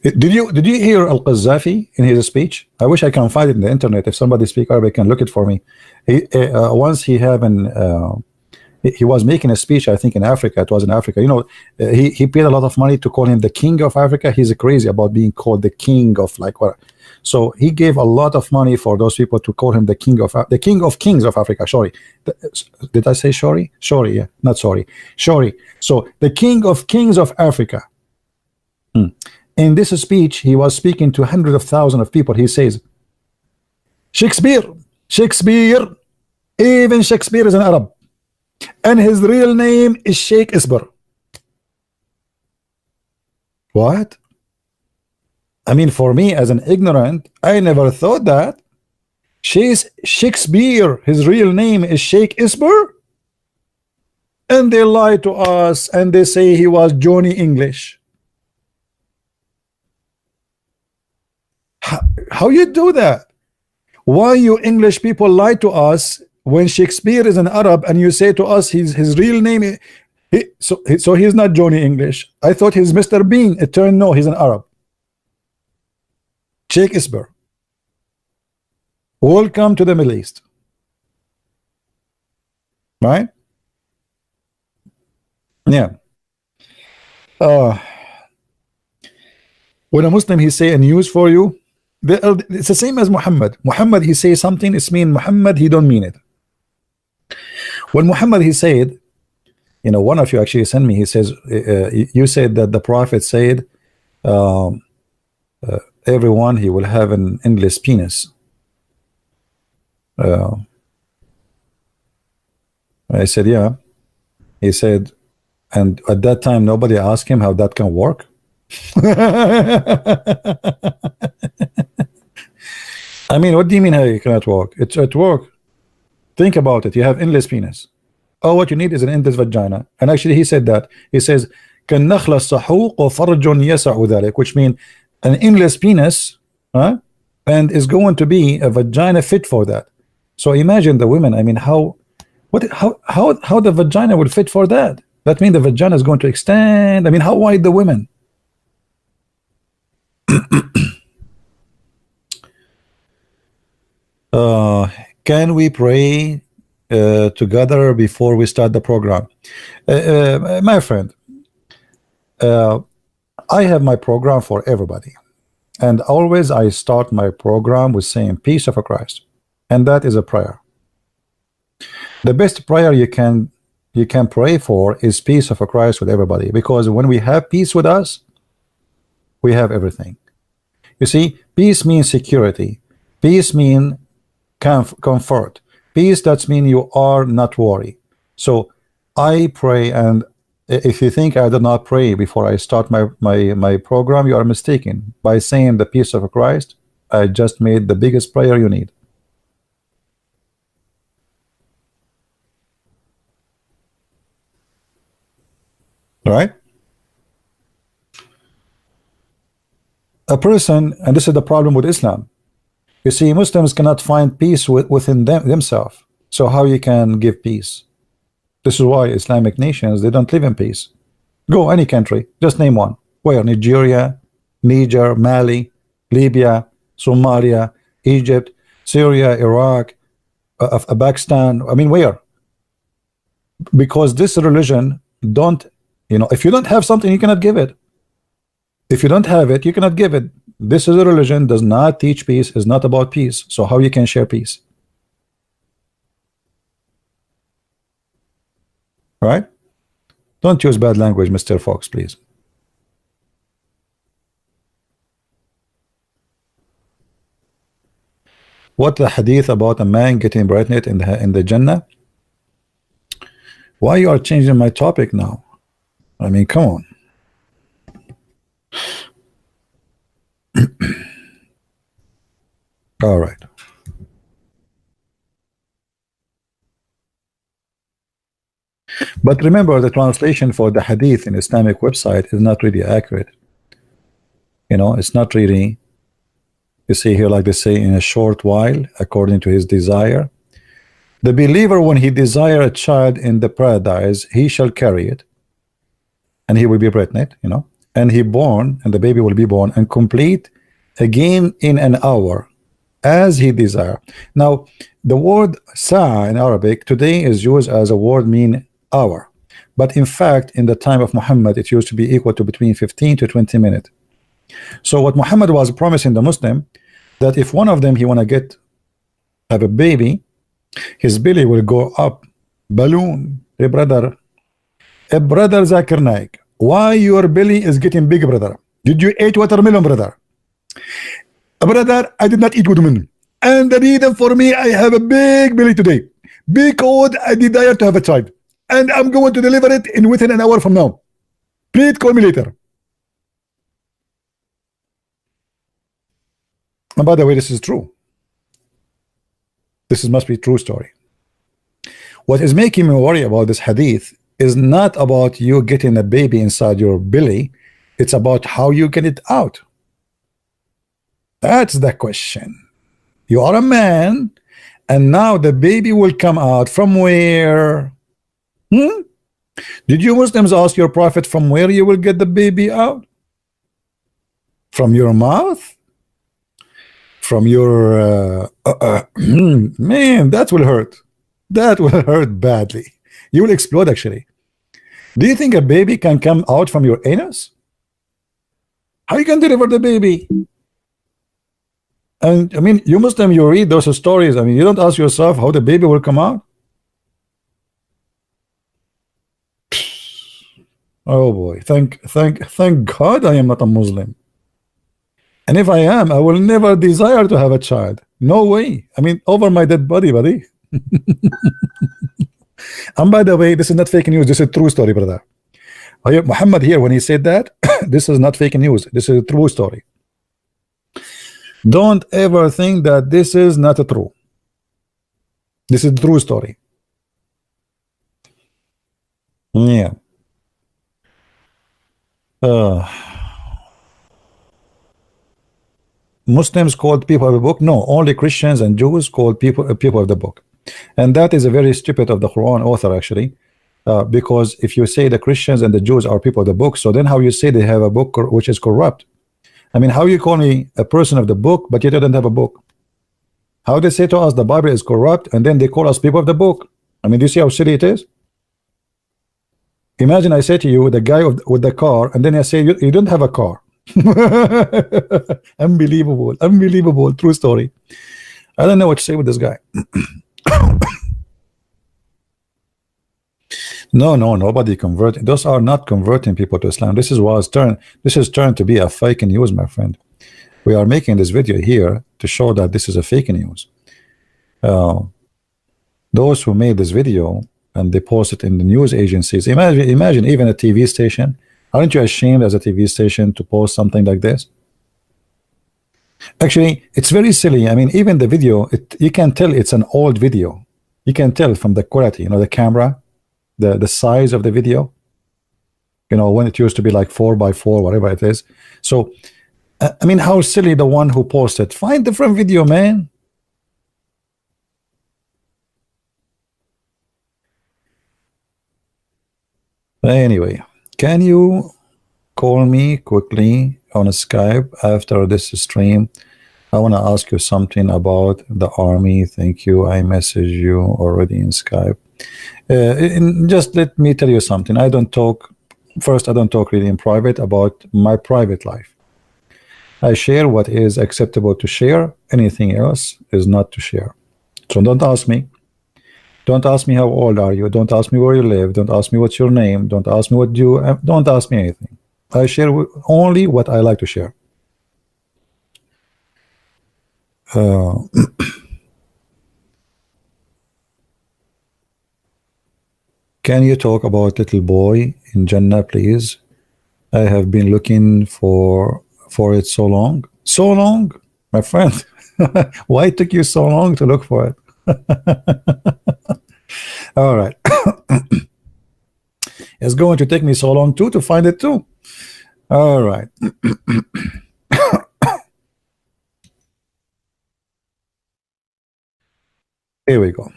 Did you hear Al-Qaddafi in his speech? I wish I can find it in the internet. If somebody speak Arabic can look it for me. Once he was making a speech, I think in Africa. It was in Africa. You know, he paid a lot of money to call him the king of Africa. He's crazy about being called the king of like what. So he gave a lot of money for those people to call him the king of kings of Africa. Sorry, did I say sorry? Sorry, yeah, not sorry. Sorry. So the king of kings of Africa. In this speech, he was speaking to hundreds of thousands of people. He says, Shakespeare, even Shakespeare is an Arab, and his real name is Sheikh Isber. What? I mean, for me as an ignorant, I never thought that. Shakespeare, his real name is Sheikh Isber, and they lie to us and they say he was Johnny English. How you do that? Why you English people lie to us when Shakespeare is an Arab and you say to us his real name? So he's not Johnny English. I thought he's Mr. Bean. It turned no, he's an Arab. Shakespeare. Welcome to the Middle East. Right? Yeah. When a Muslim he say a news for you, it's the same as Muhammad. Muhammad he say something, it's mean Muhammad he don't mean it. When Muhammad he said, you know, one of you actually sent me, he says, you said that the Prophet said everyone he will have an endless penis. I said, yeah. He said, and at that time nobody asked him how that can work. I mean, what do you mean how you cannot walk? It's at work. Think about it. You have endless penis. Oh, what you need is an endless vagina. And actually he said that. He says كالنخل الصحوق وفرج يسع ذلك, which means an endless penis, huh? And is going to be a vagina fit for that. So imagine the women. I mean, how the vagina would fit for that? That means the vagina is going to extend. I mean, how wide the women? Can we pray together before we start the program? My friend, I have my program for everybody, and always I start my program with saying peace of Christ, and that is a prayer. The best prayer you can pray for is peace of Christ with everybody, because when we have peace with us, we have everything. You see, peace means security. Peace means comfort. Peace, that means you are not worried. So I pray, and if you think I did not pray before I start my program, you are mistaken. By saying the peace of Christ, I just made the biggest prayer you need. Right? A person, and this is the problem with Islam. You see, Muslims cannot find peace within themselves. So how you can give peace? This is why Islamic nations, they don't live in peace. Go any country, just name one. Where? Nigeria, Niger, Mali, Libya, Somalia, Egypt, Syria, Iraq, Pakistan. I mean, where? Because this religion don't, you know, if you don't have something, you cannot give it. If you don't have it, you cannot give it. This is a religion, does not teach peace, is not about peace. So how you can share peace? Right? Don't use bad language, Mr. Fox, please. What the hadith about a man getting pregnant in the Jannah? Why you are changing my topic now? I mean, come on. All right. But remember, the translation for the hadith in Islamic website is not really accurate. You know, it's not really. You see here, like they say, in a short while, according to his desire. The believer, when he desire a child in the paradise, he shall carry it, and he will be pregnant, you know, and he born, and the baby will be born and complete again in an hour, as he desire. Now, the word sa'a in Arabic today is used as a word mean hour, but in fact, in the time of Muhammad, it used to be equal to between 15 to 20 minutes. So what Muhammad was promising the Muslim, that if one of them he want to have a baby, his belly will go up balloon. Hey brother Zakir Naik, why your belly is getting big, brother? Did you eat watermelon, brother? Brother, I did not eat watermelon, and the reason for me I have a big belly today because I desire to have a child, and I'm going to deliver it in within an hour from now. Please call me later. And by the way, this is true. This must be a true story. What is making me worry about this hadith is not about you getting a baby inside your belly. It's about how you get it out. That's the question. You are a man, and now the baby will come out from where? Did you Muslims ask your prophet from where you will get the baby out? From your mouth? From your man, that will hurt. That will hurt badly. You will explode actually. Do you think a baby can come out from your anus? How you can deliver the baby? And I mean, you Muslim, you read those stories. I mean, you don't ask yourself how the baby will come out. Oh boy, thank God I am not a Muslim. And if I am, I will never desire to have a child. No way. I mean, over my dead body, buddy. And by the way, this is not fake news. This is a true story, brother. Muhammad here, when he said that, this is not fake news. This is a true story. Don't ever think that this is not a true. This is a true story. Yeah. Muslims called people of the book? No, only Christians and Jews called people of the book. And that is a very stupid of the Quran author actually, because if you say the Christians and the Jews are people of the book, so then how you say they have a book which is corrupt? I mean, how you call me a person of the book but you don't have a book? How they say to us the Bible is corrupt and then they call us people of the book? I mean, do you see how silly it is? Imagine I say to you, the guy with the car, and then I say you don't have a car. Unbelievable, unbelievable, true story. I don't know what to say with this guy. No, nobody converting. Those are not converting people to Islam. This is turned to be a fake news, my friend. We are making this video here to show that this is a fake news. Those who made this video and they post it in the news agencies, imagine even a TV station. Aren't you ashamed as a TV station to post something like this? Actually, it's very silly. I mean, even the video, you can tell it's an old video. You can tell from the quality, you know, the camera, the size of the video, you know, when it used to be like 4x4, whatever it is. So, I mean, how silly the one who posted. Find different video, man. Anyway, can you call me quickly on Skype after this stream? I want to ask you something about the army. Thank you. I messaged you already in Skype. Just let me tell you something. I don't talk really in private about my private life. I share what is acceptable to share. Anything else is not to share. So don't ask me. Don't ask me how old are you. Don't ask me where you live. Don't ask me what's your name. Don't ask me what you. Don't ask me anything. I share only what I like to share. Can you talk about little boy in Jannah, please? I have been looking for it so long. So long, my friend. Why it took you so long to look for it? All right. It's going to take me so long too to find it too. All right. Here we go.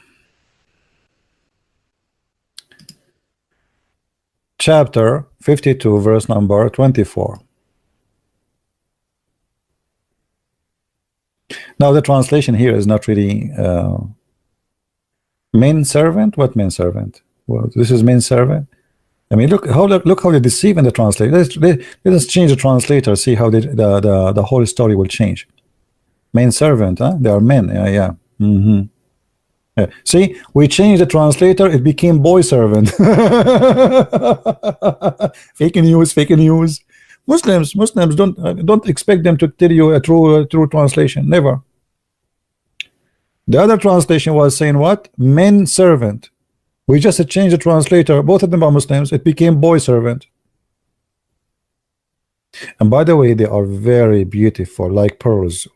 Chapter 52, verse number 24. Now the translation here is not really main servant. What main servant? Well, this is main servant. I mean, look how they deceive in the translator. Let us change the translator. See how the whole story will change. Main servant, huh? They are men. Yeah. Yeah. See, we changed the translator. It became boy servant. Fake news. Muslims don't expect them to tell you a true translation. Never. The other translation was saying what? Men servant. We just changed the translator. Both of them are Muslims. It became boy servant. And by the way, they are very beautiful, like pearls,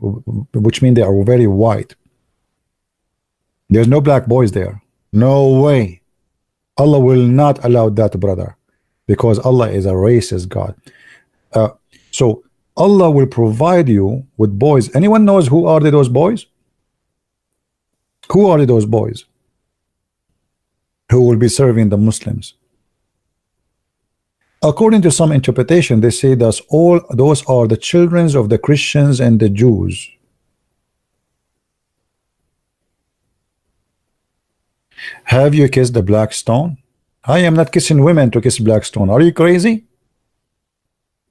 which means they are very white. There's no black boys there. No way. Allah will not allow that, brother, because Allah is a racist God. So Allah will provide you with boys. Anyone knows who are those boys? Who are those boys who will be serving the Muslims? According to some interpretation, they say that all those are the children of the Christians and the Jews. Have you kissed the black stone? I am not kissing women to kiss black stone. Are you crazy?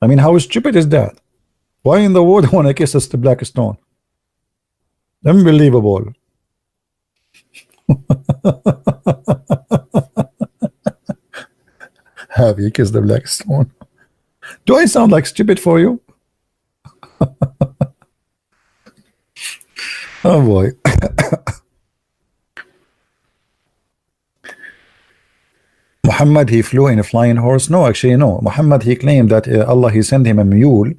I mean, how stupid is that? Why in the world want to kiss us the black stone? Unbelievable. Have you kissed the black stone? Do I sound like stupid for you? Oh boy. Muhammad, he flew in a flying horse? No, actually no. Muhammad, he claimed that Allah, he sent him a mule.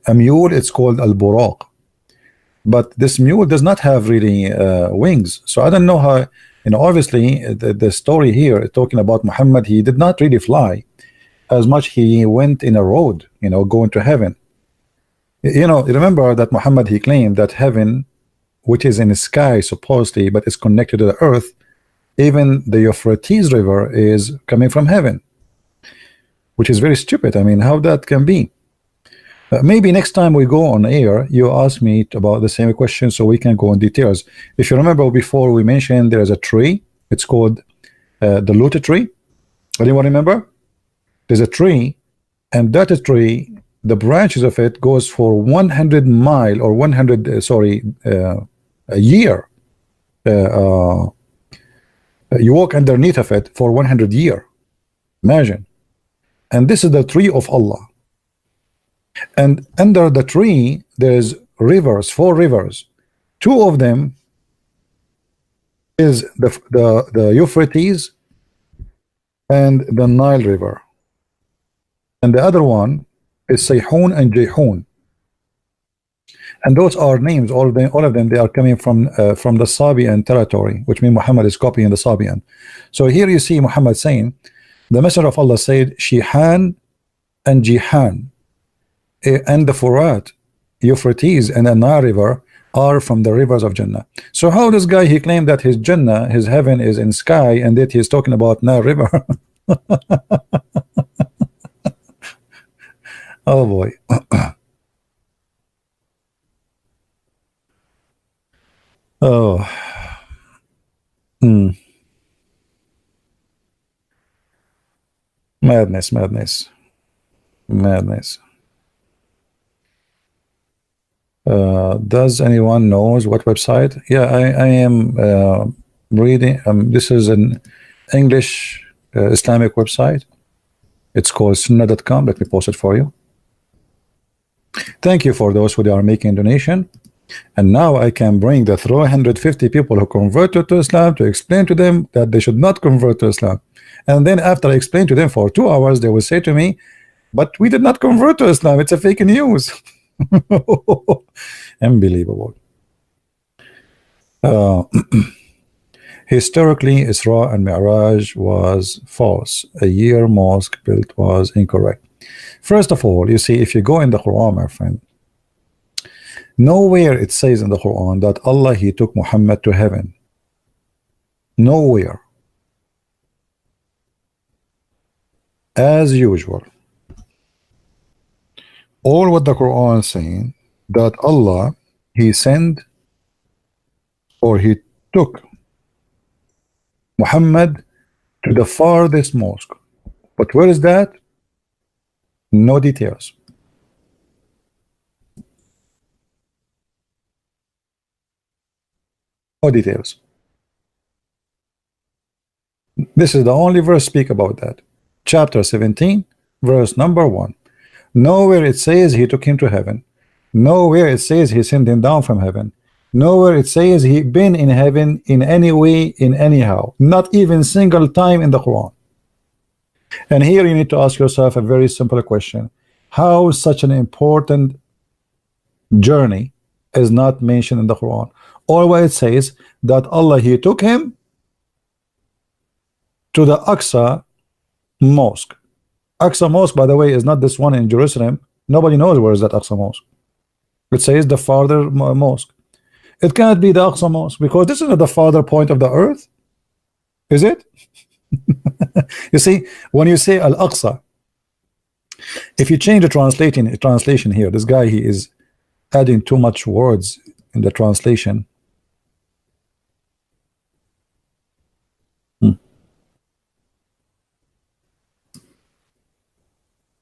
A mule, it's called al-buraq. But this mule does not have really wings. So I don't know how, obviously the story here talking about Muhammad, he did not really fly as much. He went in a road, going to heaven. Remember that Muhammad, he claimed that heaven, which is in the sky supposedly, but it's connected to the earth, even the Euphrates River is coming from heaven, which is very stupid. I mean, how that can be? Maybe next time we go on air, you ask me about the same question so we can go in details. If you remember before, we mentioned there is a tree. It's called the lotus tree. Anyone remember? There's a tree, and that tree, the branches of it goes for 100 mile or 100 a year. You walk underneath of it for 100 years. Imagine. And this is the tree of Allah. And under the tree there's rivers, 4 rivers. 2 of them is the Euphrates and the Nile River, and the other one is Sayhun and Jayhun. And those are names, all of them they are coming from the Sabian territory, which means Muhammad is copying the Sabian. So here you see Muhammad saying, the Messenger of Allah said, Shihan and Jihan, and the Furat, Euphrates and the Nile River are from the rivers of Jannah. So how this guy, he claimed that his Jannah, his heaven is in sky, and that he's talking about Nile River. Oh boy. Oh. Madness. Does anyone knows what website? Yeah, I am reading. This is an English Islamic website. It's called sunnah.com. Let me post it for you. Thank you for those who are making donation. And now I can bring the 350 people who converted to Islam to explain to them that they should not convert to Islam. And then after I explain to them for 2 hours, they will say to me, but we did not convert to Islam. It's a fake news. Unbelievable. Historically, Isra and Mi'raj was false. A year mosque built was incorrect. First of all, you see, if you go in the Quran, my friend, nowhere it says in the Quran that Allah, he took Muhammad to heaven. Nowhere. As usual, all what the Quran is saying, that Allah, he sent or he took Muhammad to the farthest mosque. But where is that? No details. No details. This is the only verse speak about that. Chapter 17, verse number 1. Nowhere it says he took him to heaven. Nowhere it says he sent him down from heaven. Nowhere it says he been in heaven in any way, in anyhow. Not even single time in the Quran. And here you need to ask yourself a very simple question. How such an important journey is not mentioned in the Quran? Or where it says that Allah, he took him to the Aqsa Mosque. Aqsa Mosque, by the way, is not this one in Jerusalem. Nobody knows where is that Aqsa Mosque. It says the farther mosque. It cannot be the Aqsa Mosque because this is not the farther point of the earth, is it? You see, when you say Al-Aqsa, if you change the translation here, this guy, he is adding too much words in the translation.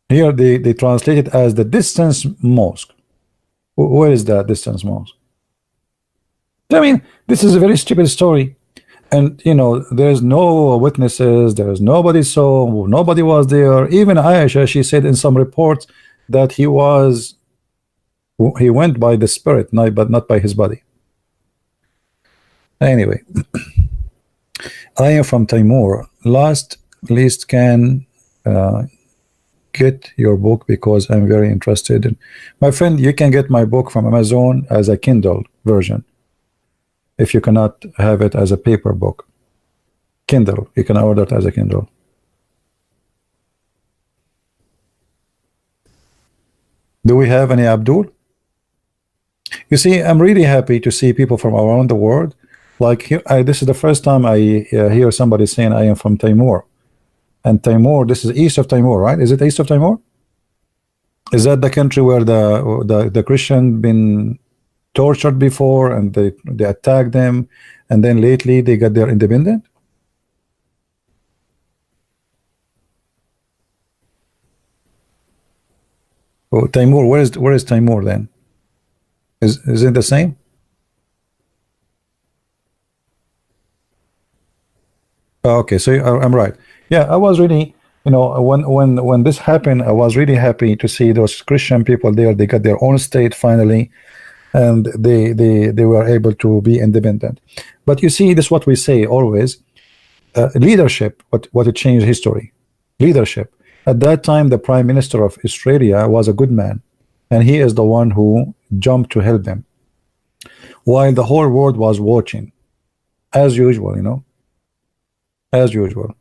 Here they translate it as the distance mosque. Where is that distance mosque? I mean, this is a very stupid story. And you know, there's no witnesses, there's nobody saw, nobody was there. Even Aisha, she said in some reports that he went by the spirit, but not by his body. Anyway, I am from Timor. Least can get your book because I'm very interested in. My friend, you can get my book from Amazon as a Kindle version. If you cannot have it as a paper book, Kindle, you can order it as a Kindle. Do we have any Abdul? You see, I'm really happy to see people from around the world. Like here, this is the first time I hear somebody saying I am from Timor. And Timor, this is east of Timor, right? Is it east of Timor? Is that the country where the Christian been tortured before and they attacked them, and then lately they got their independent? Oh, Timor, where is Timor then? Is it the same? Oh, okay, so I'm right. Yeah, I was really, you know, when this happened, I was really happy to see those Christian people there. They got their own state finally, and they were able to be independent. But you see, this is what we say always: leadership. What it changed history? Leadership. At that time, the Prime Minister of Australia was a good man, and he is the one who jumped to help them, while the whole world was watching, as usual. You know, as usual.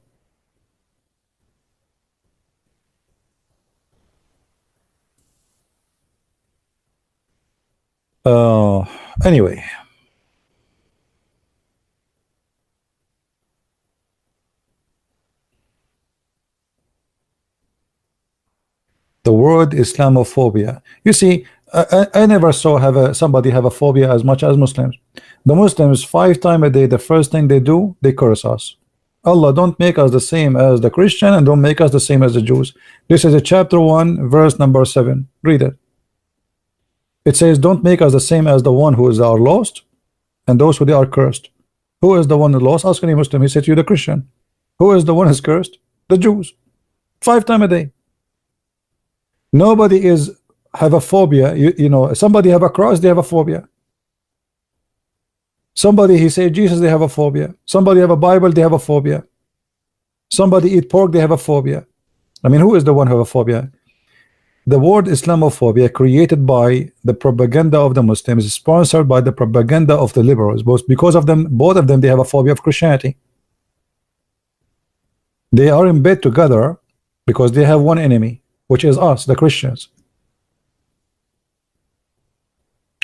Anyway, the word Islamophobia. You see, I never saw somebody have a phobia as much as Muslims. The Muslims 5 times a day, the first thing they do, they curse us. Allah, don't make us the same as the Christian, and don't make us the same as the Jews. This is a chapter 1, verse number 7. Read it. It says, don't make us the same as the one who is are lost and those who they are cursed. Who is the one who lost? Ask any Muslim. He said to you, the Christian. Who is the one who is cursed? The Jews. 5 times a day. Nobody have a phobia. You know, somebody have a cross, they have a phobia. Somebody, he said Jesus, they have a phobia. Somebody have a Bible, they have a phobia. Somebody eat pork, they have a phobia. I mean, who is the one who have a phobia? The word Islamophobia, created by the propaganda of the Muslims, sponsored by the propaganda of the liberals. Both because of them, both of them, they have a phobia of Christianity. They are in bed together because they have one enemy, which is us, the Christians.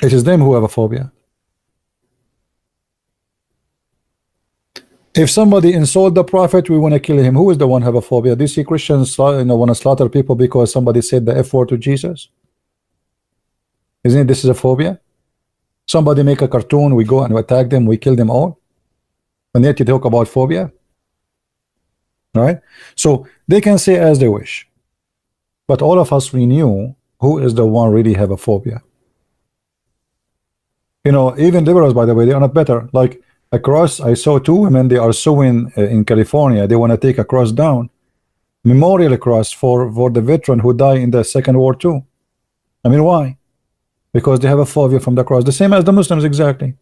It is them who have a phobia. If somebody insult the prophet, we want to kill him. Who is the one who have a phobia? Do you see Christians, want to slaughter people because somebody said the F word to Jesus? Isn't it, this is a phobia? Somebody make a cartoon, we go and we attack them, we kill them all, and yet you talk about phobia, right? So they can say as they wish, but all of us, we knew who is the one really have a phobia. You know, even liberals, by the way, they are not better. Like a cross, I saw 2 women, they are suing in California. They want to take a cross down, memorial cross for the veteran who died in the Second World War II. I mean, why? Because they have a phobia from the cross, the same as the Muslims exactly.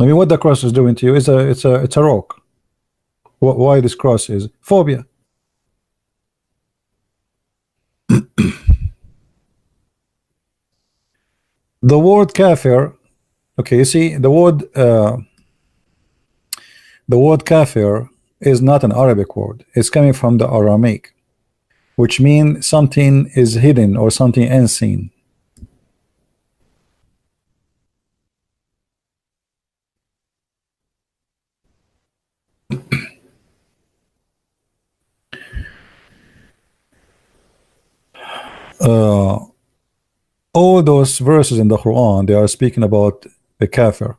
I mean, what the cross is doing to you is it's a rock. Why this cross is phobia? The word kafir. Okay, you see, the word kafir is not an Arabic word. It's coming from the Aramaic, which means something is hidden or something unseen. uh, all those verses in the Quran, they are speaking about the kafir.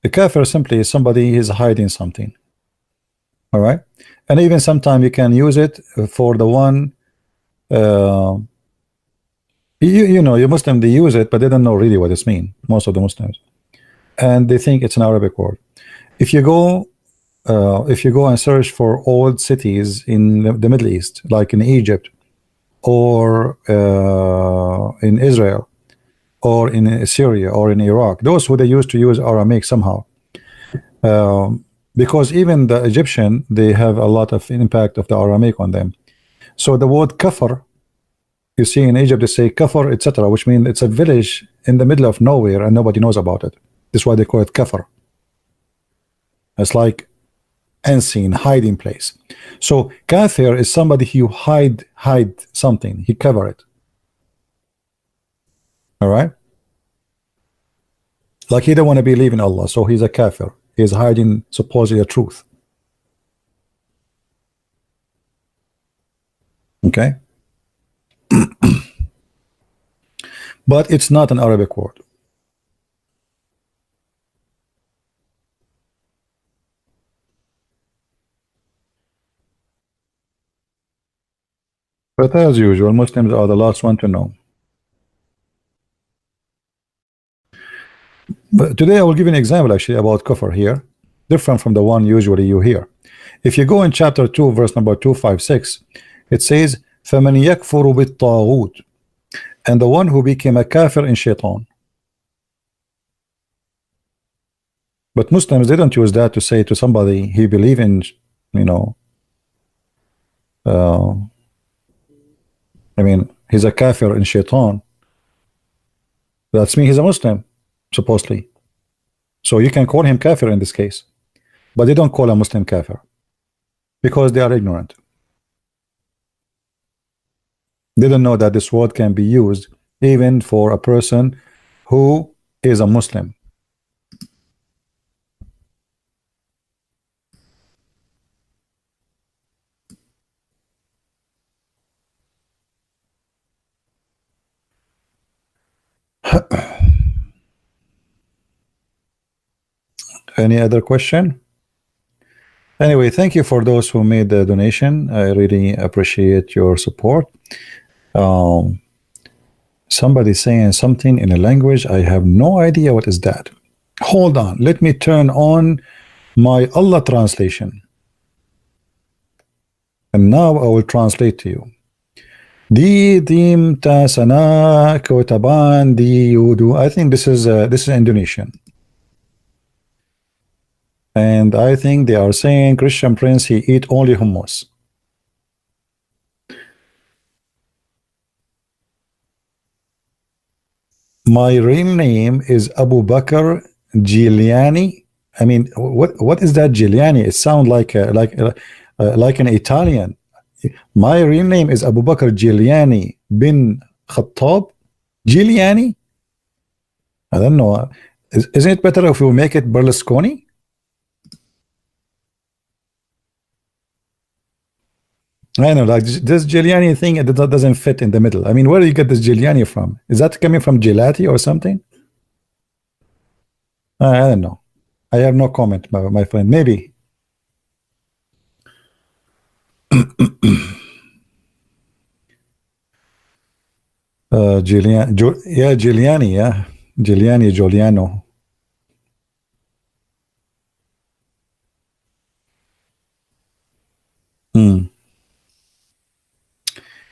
The kafir simply is somebody is hiding something. All right, and even sometimes you can use it for the one. Uh, you know, you Muslim, they use it, but they don't know really what it's mean. Most of the Muslims, and they think it's an Arabic word. If you go and search for old cities in the Middle East, like in Egypt or in Israel or in Syria or in Iraq, those who they used to use Aramaic somehow, because even the Egyptian, they have a lot of impact of the Aramaic on them. So the word kafir, you see in Egypt they say kafir, etc., which means it's a village in the middle of nowhere and nobody knows about it. That's why they call it kafir. It's like unseen, hiding place. So kafir is somebody who hide something, he cover it. All right, like he don't want to believe in Allah, so he's a kafir. He's hiding supposedly a truth. Okay, but it's not an Arabic word. But as usual, Muslims are the last one to know. But today I will give you an example actually about kufr here, different from the one usually you hear. If you go in chapter 2, verse number 256, it says, فَمَنْ يَكْفُرُ بِالطَّاغُوتِ, and the one who became a kafir in shaitan. But Muslims didn't use that to say to somebody he believe in, you know, I mean, he's a kafir in shaitan. That's mean he's a Muslim, supposedly. So you can call him kafir in this case, but they don't call a Muslim kafir because they are ignorant. They don't know that this word can be used even for a person who is a Muslim. Any other question? Anyway, thank you for those who made the donation. I really appreciate your support. Somebody saying something in a language, I have no idea what is that. Hold on, let me turn on my Allah translation. And now I will translate to you. Di dim ta sana kotaban di yudu. I think this is Indonesian. And I think they are saying Christian Prince, he eat only hummus. My real name is Abu Bakr Giuliani. I mean, what is that Giuliani? It sounds like an Italian. My real name is Abu Bakr Giuliani bin Khattab. Giuliani? I don't know. Isn't it better if we make it Berlusconi? I know, like this Giuliani thing, it doesn't fit in the middle. I mean, where do you get this Giuliani from? Is that coming from gelati or something? I don't know. I have no comment, my friend. Maybe. Giuliani, yeah, Giuliani, yeah. Giuliani, Giuliano.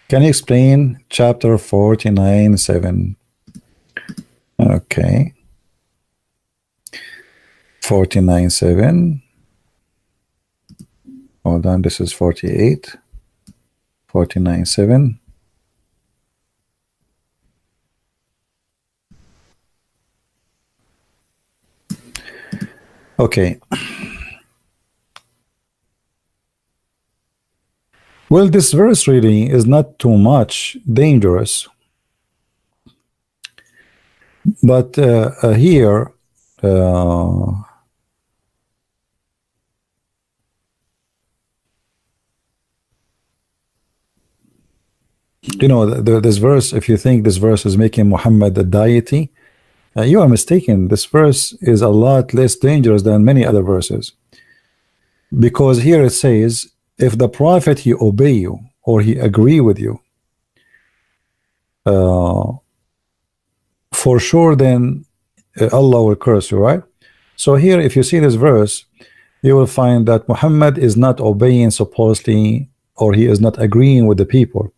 Can you explain chapter 49:7? Okay. 49:7. Hold on, this is 48. 49:7. Okay. Well, this verse really is not too much dangerous. But here, You know, this verse, if you think this verse is making Muhammad a deity, you are mistaken. This verse is a lot less dangerous than many other verses. Because here it says, if the prophet he obey you or he agree with you, for sure then Allah will curse you, right? So here, if you see this verse, you will find that Muhammad is not obeying supposedly, or he is not agreeing with the people.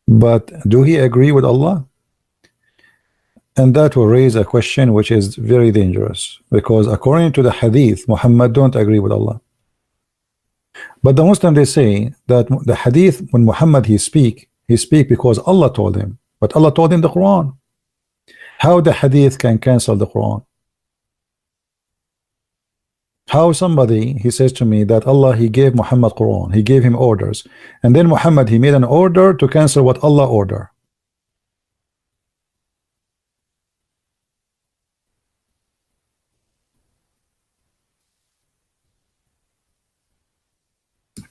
But do he agree with Allah? And that will raise a question which is very dangerous, because according to the hadith, Muhammad don't agree with Allah. But the Muslim, they say that the hadith, when Muhammad he speak because Allah told him, but Allah told him the Quran. How the hadith can cancel the Quran? How somebody, he says to me that Allah, he gave Muhammad Quran, he gave him orders, and then Muhammad, he made an order to cancel what Allah ordered.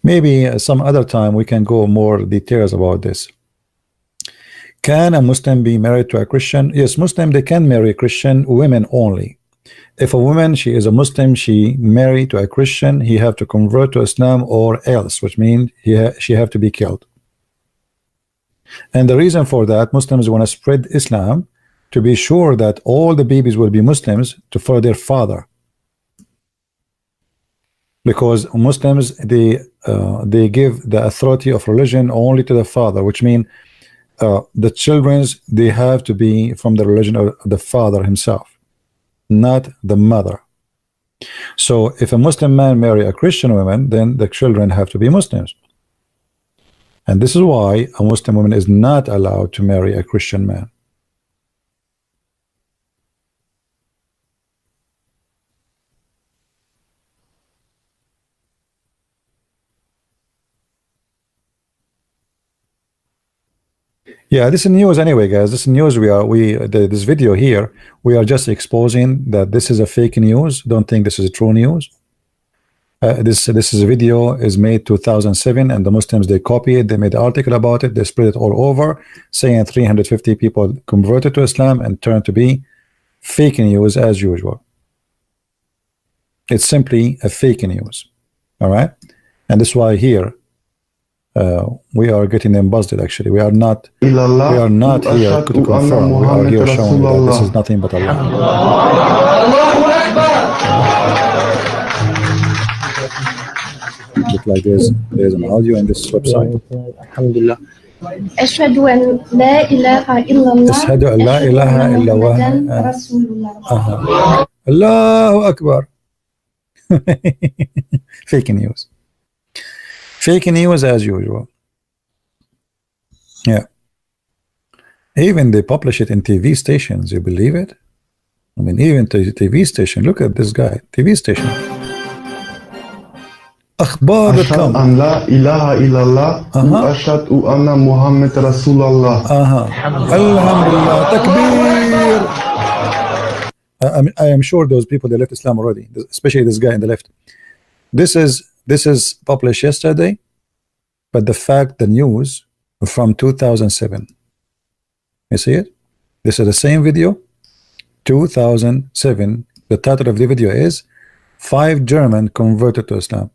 Maybe some other time we can go more details about this. Can a Muslim be married to a Christian? Yes, Muslim, they can marry Christian women only. If a woman, she is a Muslim, she married to a Christian, he have to convert to Islam or else, which means she have to be killed. And the reason for that, Muslims want to spread Islam to be sure that all the babies will be Muslims for their father. Because Muslims, they give the authority of religion only to the father, which means the children's, they have to be from the religion of the father himself, not the mother. So if a Muslim man marry a Christian woman, then the children have to be Muslims. And this is why a Muslim woman is not allowed to marry a Christian man. Yeah, this is news anyway, guys. This is news. This video here, we are just exposing that this is a fake news. Don't think this is true news. This is a video is made 2007, and the Muslims, they copy it, they made an article about it, they spread it all over, saying 350 people converted to Islam and turned to be fake news as usual. It's simply a fake news. All right, and this is why here we are getting them busted. Actually, we are not here to confirm. We are here showing that this is nothing but Allah. Look like there's an audio in this website. Alhamdulillah.
أشهد أن لا إله إلا الله
أشهد أن لا إله إلا الله
رسول الله.
Allahu Akbar. Fake news. Fake news as usual. Yeah. Even they publish it in TV stations. You believe it? I mean, even TV station. Look at this guy. TV station. أخبار.com.
أن لا إله إلا الله وأشهد أن محمد رسول الله.
Alhamdulillah. Takbir. I am sure those people, they left Islam already, especially this guy in the left. This is published yesterday, but the fact, the news from 2007. You see it? This is the same video, 2007. The title of the video is 5 German converted to Islam.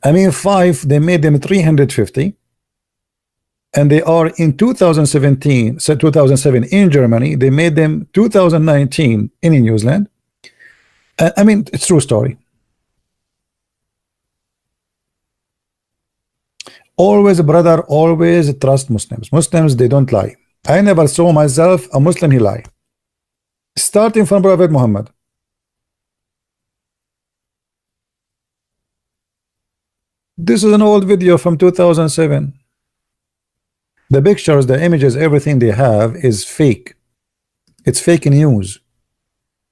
I mean, 5, they made them 350, and they are in 2017, so 2007 in Germany, they made them 2019 in New Zealand. I mean, it's true story. Always, brother, always trust Muslims. Muslims, they don't lie. I never saw myself a Muslim he lie. Starting from Prophet Muhammad. This is an old video from 2007. The pictures, the images, everything they have is fake. It's fake news.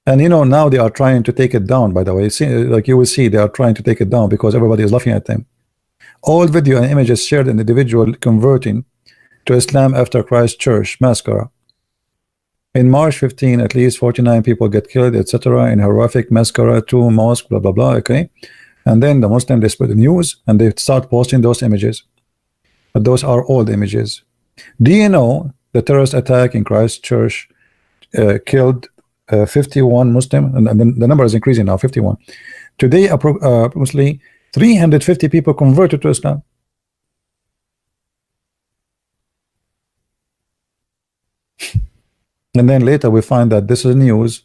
And you know, now they are trying to take it down, by the way. See, like you will see, they are trying to take it down because everybody is laughing at them. All video and images shared an individual converting to Islam after Christchurch Mosque. In March 15, at least 49 people get killed, etc. in horrific massacre, 2 mosques, blah, blah, blah, okay? And then the Muslim, they spread the news and they start posting those images. But those are old images. Do you know the terrorist attack in Christchurch killed 51 Muslim, and the number is increasing now, 51. Today, approximately 350 people converted to Islam. And then later we find that this is news.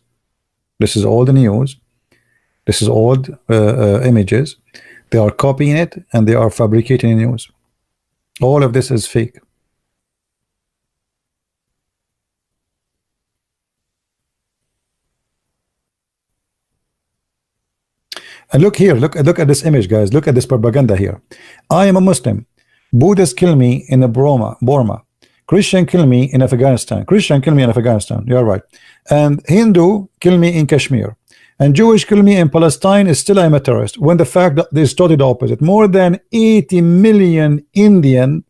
This is all the news. This is old images. They are copying it and they are fabricating news. All of this is fake. And look here, look at this image, guys. Look at this propaganda here. I am a Muslim. Buddhists kill me in Burma. Christian kill me in Afghanistan. Christian kill me in Afghanistan. You are right. And Hindu kill me in Kashmir. And Jewish kill me in Palestine. Still I am a terrorist. When the fact that is totally the opposite. More than 80 million Indian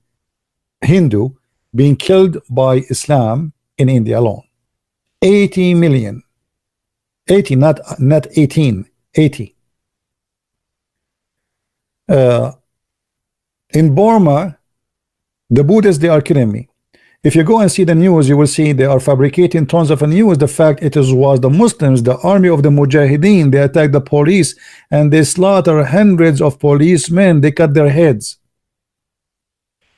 Hindu being killed by Islam in India alone. 80 million. 80, not 18. 80. In Burma, the Buddhists, they are killing me. If you go and see the news, you will see they are fabricating tons of news. The fact was the Muslims, the army of the Mujahideen, they attacked the police and they slaughter hundreds of policemen. They cut their heads.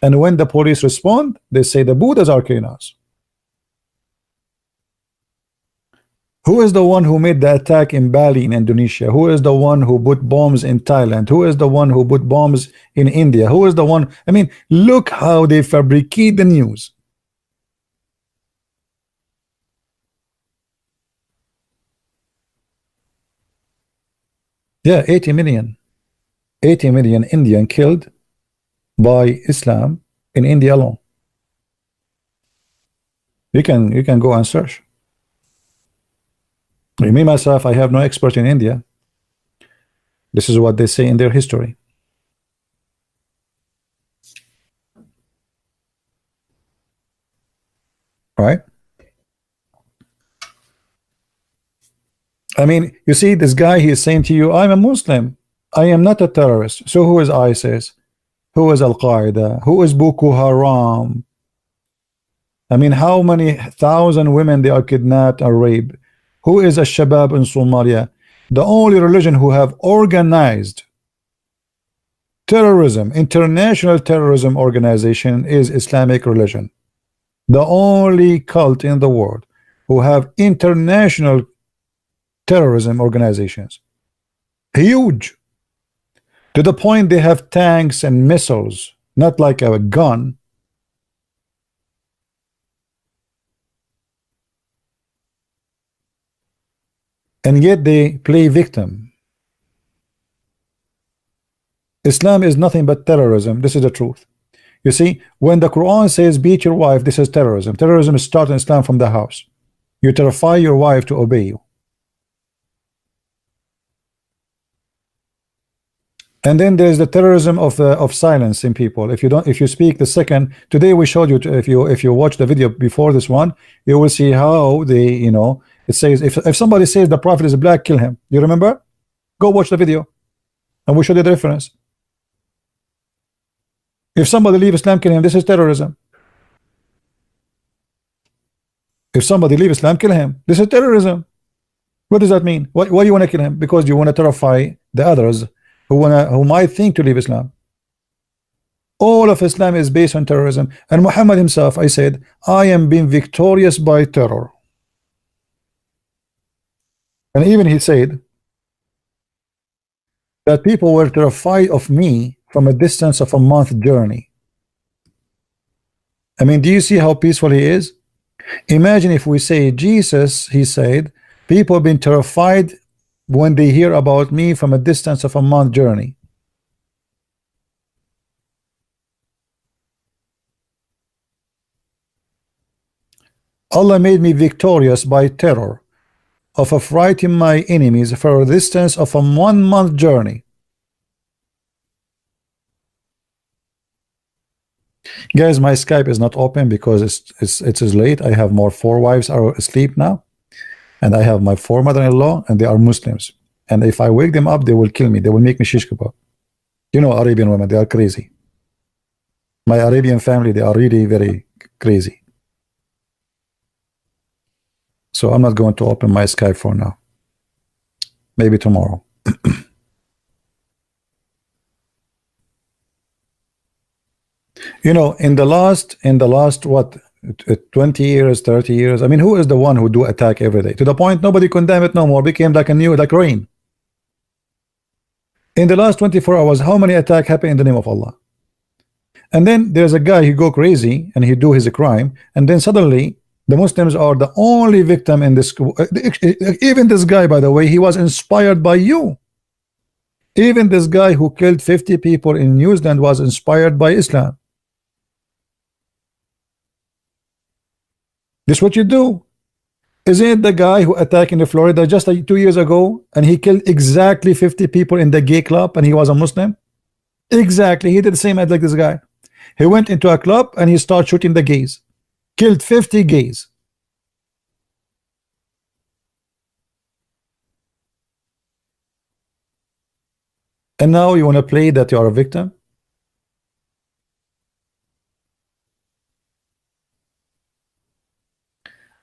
And when the police respond, they say the Buddhists are killing us. Who is the one who made the attack in Bali in Indonesia? Who is the one who put bombs in Thailand? Who is the one who put bombs in India? Who is the one? I mean, look how they fabricate the news. Yeah, 80 million. 80 million Indian killed by Islam in India alone. You can go and search. Me myself, I have no expert in India. This is what they say in their history. Right? I mean, you see, this guy, he is saying to you, I'm a Muslim. I am not a terrorist. So who is ISIS? Who is Al-Qaeda? Who is Boko Haram? I mean, how many thousand women they are kidnapped or raped? Who is Al-Shabaab in Somalia? The only religion who have organized terrorism, international terrorism organization is Islamic religion. The only cult in the world who have international terrorism organizations. Huge. To the point they have tanks and missiles, not like a gun. And yet they play victim. Islam is nothing but terrorism. This is the truth. You see, when the Quran says beat your wife, this is terrorism. Terrorism starts in Islam from the house. You terrify your wife to obey you. And then there's the terrorism of silence in people. If you speak the second, today we showed you, if you watch the video before this one, you will see how they, it says if somebody says the prophet is black, kill him. You remember? Go watch the video and we showed you the difference. If somebody leave Islam, kill him. This is terrorism. If somebody leave Islam, kill him. This is terrorism. What does that mean? Why do you want to kill him? Because you want to terrify the others who might think to leave Islam. All of Islam is based on terrorism. And Muhammad himself, I said, I am being victorious by terror. And even he said that people were terrified of me from a distance of a month journey. I mean, do you see how peaceful he is? Imagine if we say Jesus, he said, people have been terrified when they hear about me from a distance of a month journey. Allah made me victorious by terror of affrighting my enemies for a distance of a 1 month journey. Guys, my Skype is not open because it is late. I have 4 wives are asleep now. And I have my 4 mother-in-law, and they are Muslims. And if I wake them up, they will kill me. They will make me shish kebab. You know, Arabian women, they are crazy. My Arabian family, they are really very crazy. So I'm not going to open my Skype for now. Maybe tomorrow. You know, in the last what, 20 years, 30 years, I mean, who is the one who do attack every day to the point nobody condemn it no more, became like a new, like rain. In the last 24 hours, how many attack happen in the name of Allah? And then there's a guy who go crazy and he do his crime, and then suddenly the Muslims are the only victim in this. Even this guy, by the way, he was inspired by you. Even this guy who killed 50 people in New Zealand was inspired by Islam. This what you do. Isn't it the guy who attacked in Florida just 2 years ago, and he killed exactly 50 people in the gay club, and he was a Muslim? Exactly, he did the same as like this guy. He went into a club and he started shooting the gays, killed 50 gays. And now you want to play that you are a victim?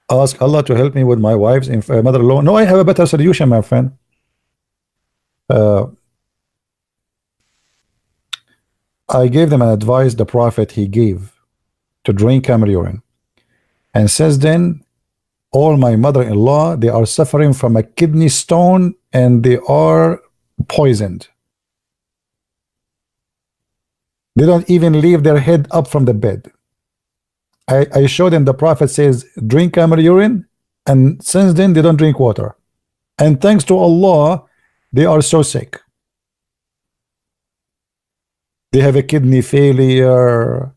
Ask Allah to help me with my wife's mother-in-law. No, I have a better solution, my friend. I gave them an advice the Prophet he gave to drink camel urine, and since then all my mother-in-law, they are suffering from a kidney stone and they are poisoned. They don't even leave their head up from the bed. I showed them the Prophet says drink camel urine, and since then they don't drink water, and thanks to Allah they are so sick. They have a kidney failure,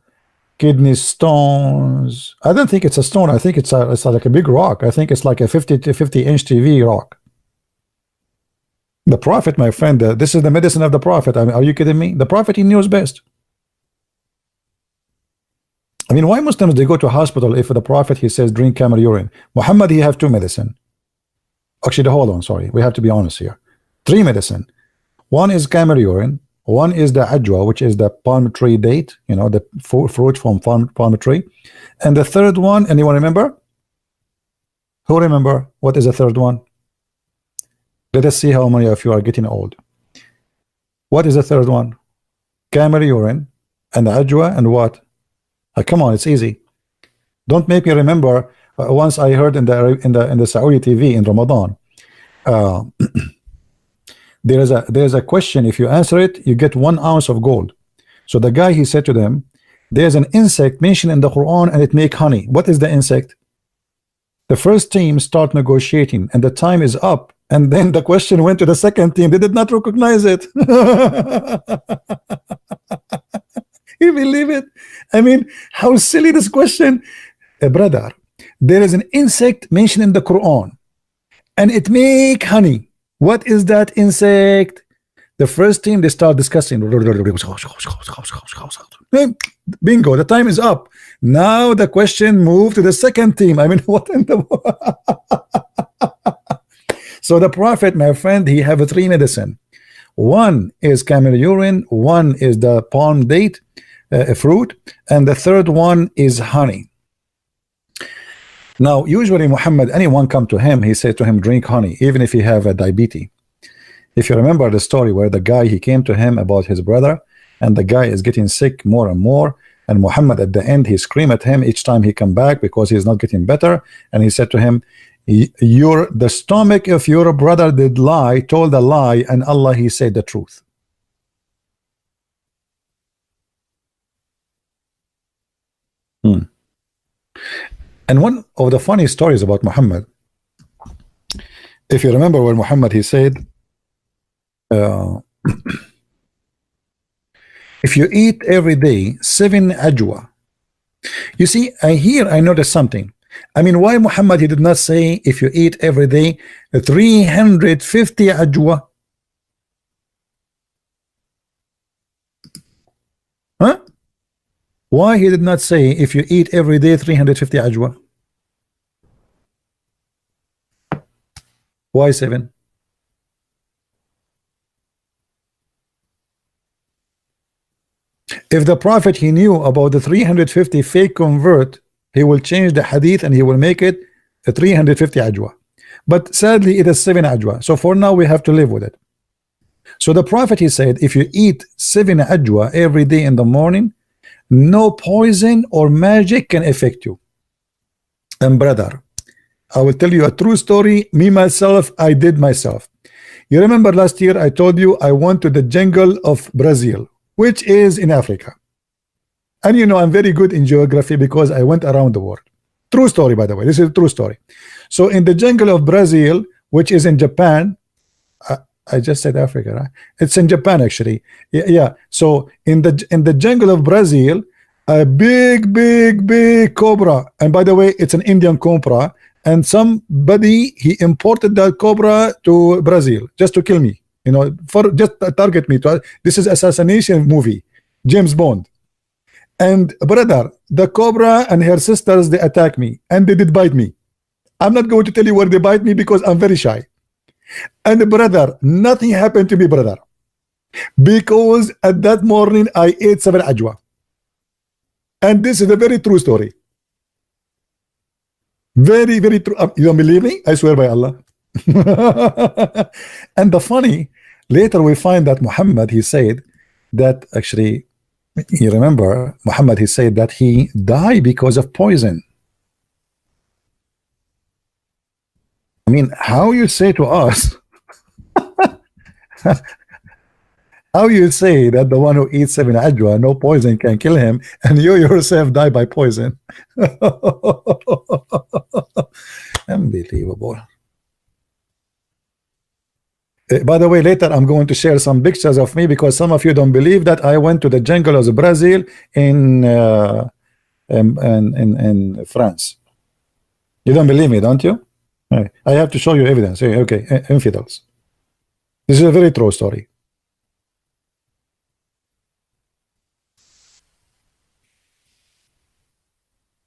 kidney stones. I don't think it's a stone. I think it's like a big rock. I think it's like a 50 to 50-inch TV rock. The Prophet, my friend, this is the medicine of the Prophet. I mean, are you kidding me? The Prophet, he knows best. I mean, why Muslims they go to hospital if the Prophet he says drink camel urine? Muhammad he have 2 medicine. Actually, hold on, sorry, we have to be honest here. 3 medicine. One is camel urine. One is the ajwa, which is the palm tree date, you know, the fruit from palm tree. And the third one, anyone remember? Who remember? What is the third one? Let us see how many of you are getting old. What is the third one? Camel urine and ajwa and what? Come on, it's easy. Don't make me remember. Once I heard in the Saudi TV in Ramadan, there's a question. If you answer it, you get 1 ounce of gold. So the guy he said to them, there's an insect mentioned in the Quran and it make honey. What is the insect? The first team start negotiating and the time is up, and then the question went to the second team. They did not recognize it. You believe it? I mean, how silly this question. Brother, there is an insect mentioned in the Quran and it make honey. What is that insect? The first team, they start discussing. Bingo, the time is up. Now the question moved to the second team. I mean, what in the So the Prophet, my friend, he have 3 medicine. One is camel urine, one is the palm date fruit, and the third one is honey. Now usually Muhammad, anyone come to him, he said to him drink honey, even if he have a diabetes. If you remember the story where the guy, he came to him about his brother, and the guy is getting sick more and more, and Muhammad at the end, he screamed at him each time he come back because he's not getting better, and he said to him, the stomach of your brother did lie, told a lie, and Allah he said the truth. And one of the funny stories about Muhammad, if you remember when Muhammad he said, if you eat every day 7 ajwa. You see, I noticed something. I mean, why Muhammad he did not say if you eat every day 350 ajwa? Huh? Why he did not say if you eat every day 350 ajwa? Why 7? If the Prophet he knew about the 350 fake convert, he will change the hadith and he will make it a 350 ajwa. But sadly, it is 7 ajwa. So for now, we have to live with it. So the Prophet he said, if you eat 7 ajwa every day in the morning, no poison or magic can affect you. And brother, I will tell you a true story. Me myself, I did myself. You remember last year I told you I went to the jungle of Brazil, which is in Africa. And you know I'm very good in geography because I went around the world. True story, by the way. This is a true story. So in the jungle of Brazil, which is in Japan, I just said Africa, right? It's in Japan actually. Yeah. So in the jungle of Brazil, a big cobra, and by the way, it's an Indian cobra, and somebody he imported that cobra to Brazil just to kill me, you know, for just target me. This is assassination movie, James Bond. And brother, the cobra and her sisters, they attack me and they did bite me. I'm not going to tell you where they bite me because I'm very shy. And brother, nothing happened to me, brother, because at that morning I ate 7 ajwa. And this is a very true story. Very true. You don't believe me? I swear by Allah. And the funny, later we find that Muhammad, he said that actually, you remember Muhammad, he said that he died because of poison. I mean, how you say to us, how you say that the one who eats 7 ajwa, no poison can kill him, and you yourself die by poison? Unbelievable. By the way, later I'm going to share some pictures of me because some of you don't believe that I went to the jungle of Brazil in France. You don't believe me, don't you? I have to show you evidence. Okay, infidels. This is a very true story.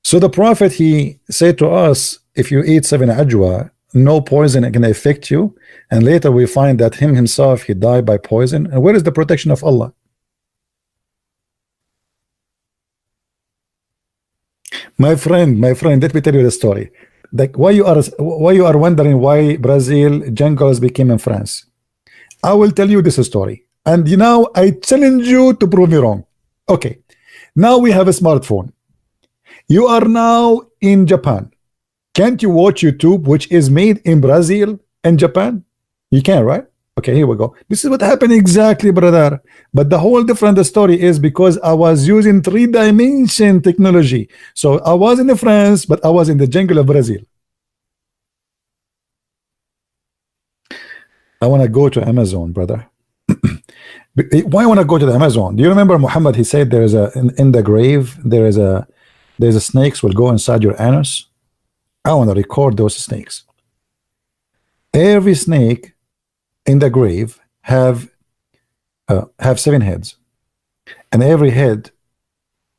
So the Prophet, he said to us, if you eat 7 ajwa, no poison can affect you. And later we find that him himself, he died by poison. And where is the protection of Allah? My friend, let me tell you the story. Like why you are wondering why Brazil jungles became in France. I will tell you this story. And you know, I challenge you to prove me wrong. Okay. Now we have a smartphone. You are now in Japan. Can't you watch YouTube, which is made in Brazil and Japan? You can, right? Okay, here we go. This is what happened exactly, brother. But the whole different story is because I was using 3-dimension technology. So I was in France, but I was in the jungle of Brazil. I want to go to Amazon, brother. Why I want to go to the Amazon? Do you remember Muhammad? He said there's in the grave there's a snakes will go inside your anus. I want to record those snakes. Every snake in the grave have 7 heads, and every head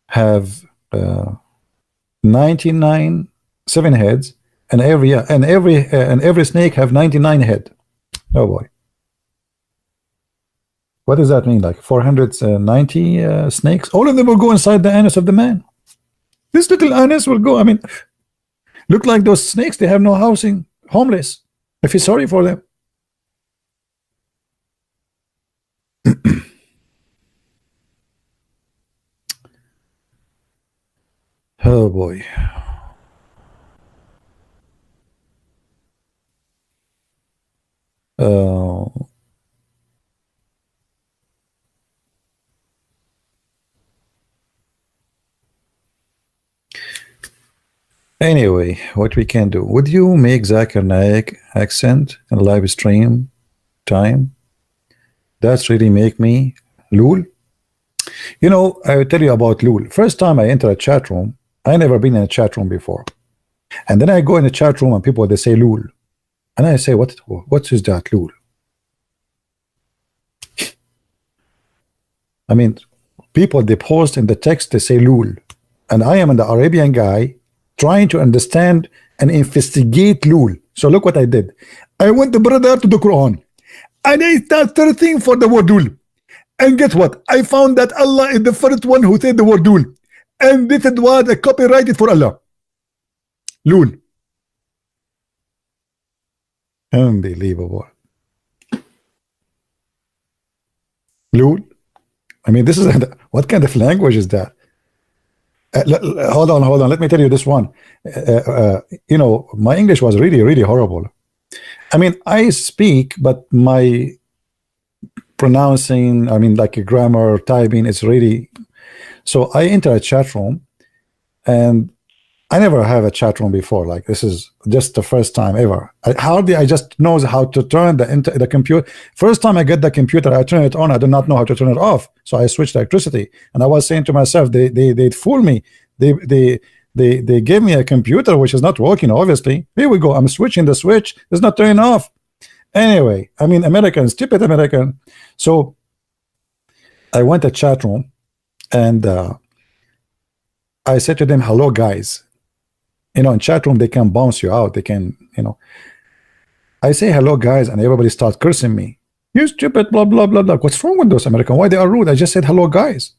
have 99 7 heads, and every snake have 99 head. Oh boy, what does that mean? Like 490 snakes? All of them will go inside the anus of the man. This little anus will go. I mean, look like those snakes. They have no housing, homeless. I feel sorry for them. Oh boy. Anyway, what we can do? Would you make Zakir Naik accent in live stream time? That's really make me lul. You know, I will tell you about lul. First time I enter a chat room, I never been in a chat room before, and then I go in a chat room and people they say lul, and I say what is that lul? I mean, people they post in the text they say lul, and I am the Arabian guy trying to understand and investigate lul. So look what I did. I went the brother to the Quran and I start searching for the word lul, And guess what? I found that Allah is the first one who said the word Lool. And this was a copyrighted for Allah. Lool. Unbelievable. Lool. I mean, this is what kind of language is that? Hold on. Let me tell you this one. You know, my English was really horrible. I mean, I speak, but my pronouncing, I mean, like a grammar, typing, it's really. So I enter a chat room, and I never have a chat room before. Like, this is just the first time ever. I just know how to turn the computer. First time I get the computer, I turn it on. I do not know how to turn it off. So I switched electricity, and I was saying to myself, they fool me. They gave me a computer which is not working. Obviously, here we go. I'm switching the switch. It's not turning off. Anyway, I mean, American, stupid American. So I went to chat room, and I said to them, "Hello, guys." You know, in chat room, they can bounce you out. They can, you know. I say hello, guys, and everybody starts cursing me. You stupid, blah, blah, blah, blah. What's wrong with those Americans? Why they are rude? I just said hello, guys.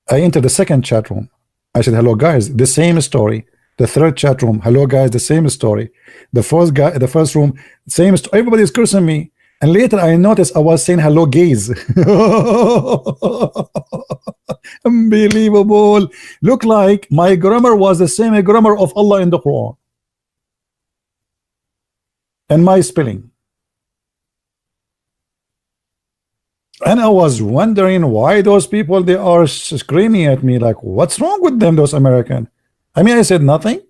I entered the second chat room. I said hello, guys. The same story. The third chat room, hello, guys. The same story. The first room, same story. Everybody is cursing me. And later I noticed I was saying hello, gays. Unbelievable. Look like my grammar was the same grammar of Allah in the Quran. And my spelling. And I was wondering why those people, they are screaming at me like, what's wrong with them, those Americans? I mean, I said nothing.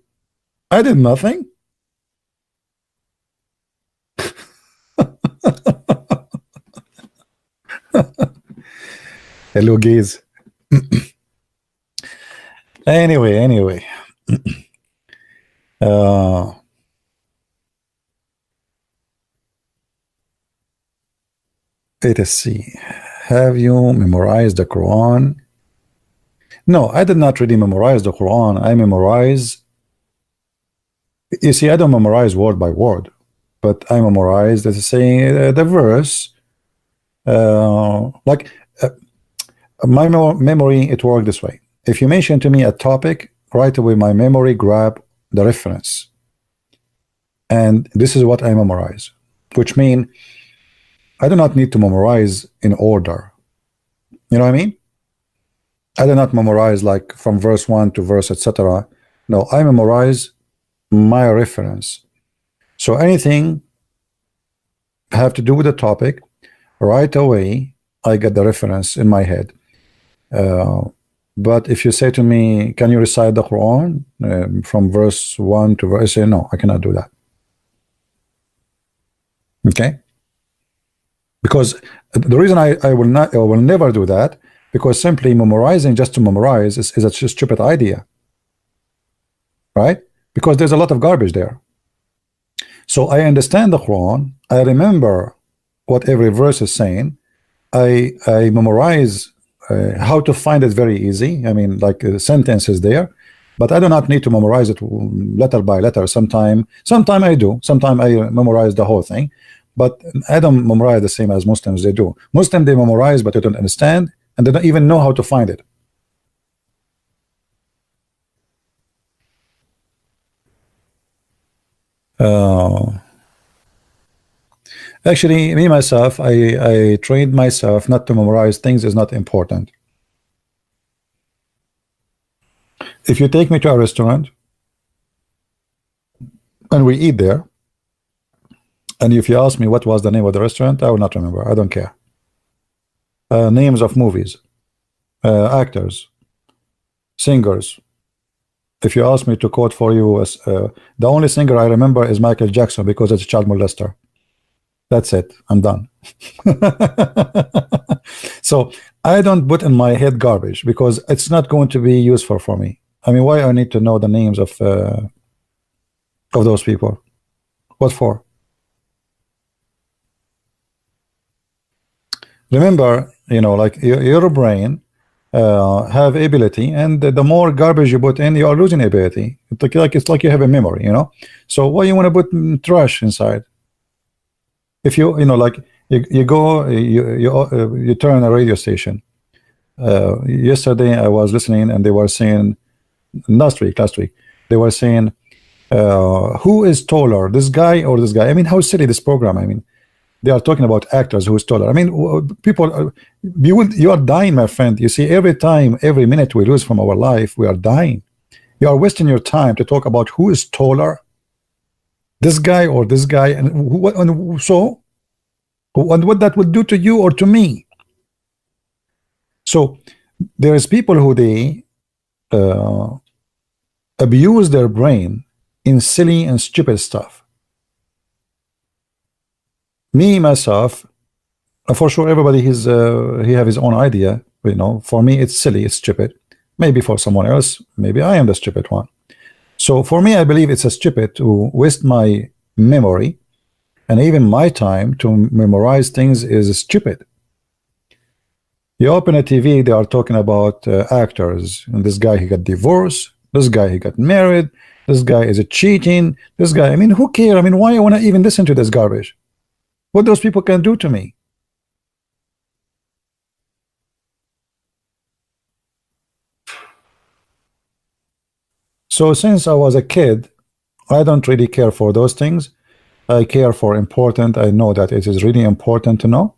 I did nothing. Hello, gays. Anyway. Let's see. Have you memorized the Quran? No, I did not really memorize the Quran. I memorize. You see, I don't memorize word by word, but I memorize, let's say, the verse. My memory, it worked this way. If you mention to me a topic, right away my memory grab the reference, and this is what I memorize, which means I do not need to memorize in order. You know what I mean? I do not memorize like from verse 1 to verse etc. No, I memorize my reference. So anything have to do with the topic, right away I get the reference in my head. But if you say to me, can you recite the Quran from verse 1 to verse, I say no, I cannot do that. Okay? Because the reason I will never do that, because simply memorizing just to memorize is a stupid idea, right? Because there's a lot of garbage there. So I understand the Quran, I remember what every verse is saying, I memorize how to find it very easy. I mean, like sentences there, but I do not need to memorize it letter by letter. Sometime I do, sometime I memorize the whole thing, but I don't memorize the same as Muslims they do. Muslims, they memorize, but they don't understand, and they don't even know how to find it. Actually, me myself, I trained myself not to memorize things is not important. If you take me to a restaurant and we eat there, and if you ask me what was the name of the restaurant, I will not remember. I don't care. Names of movies, actors, singers. If you ask me to quote for you, the only singer I remember is Michael Jackson, because it's a child molester. That's it. I'm done. So I don't put in my head garbage, because it's not going to be useful for me. I mean, why I need to know the names of those people? What for? Remember, you know, like your brain have ability, and the more garbage you put in, you are losing ability. It's like you have a memory, you know. So why you want to put trash inside? If you know, like You go, you turn a radio station. Yesterday I was listening, and they were saying, last week they were saying, who is taller, this guy or this guy? I mean, how silly this program. I mean, they are talking about actors who's taller. I mean, people, you are dying, my friend. You see, every time, every minute we lose from our life, we are dying. You are wasting your time to talk about who is taller, this guy or this guy, and what that would do to you or to me. So there is people who they abuse their brain in silly and stupid stuff. Me myself, for sure, everybody he have his own idea. You know, for me it's silly, it's stupid. Maybe for someone else, maybe I am the stupid one. So for me, I believe it's a stupid to waste my memory and even my time to memorize things is stupid. You open a TV, they are talking about actors, and this guy, he got divorced, this guy, he got married, this guy is a cheating, this guy, I mean, who cares? I mean, why I want to even listen to this garbage? What those people can do to me? So since I was a kid, I don't really care for those things. I care for important. I know that it is really important to know.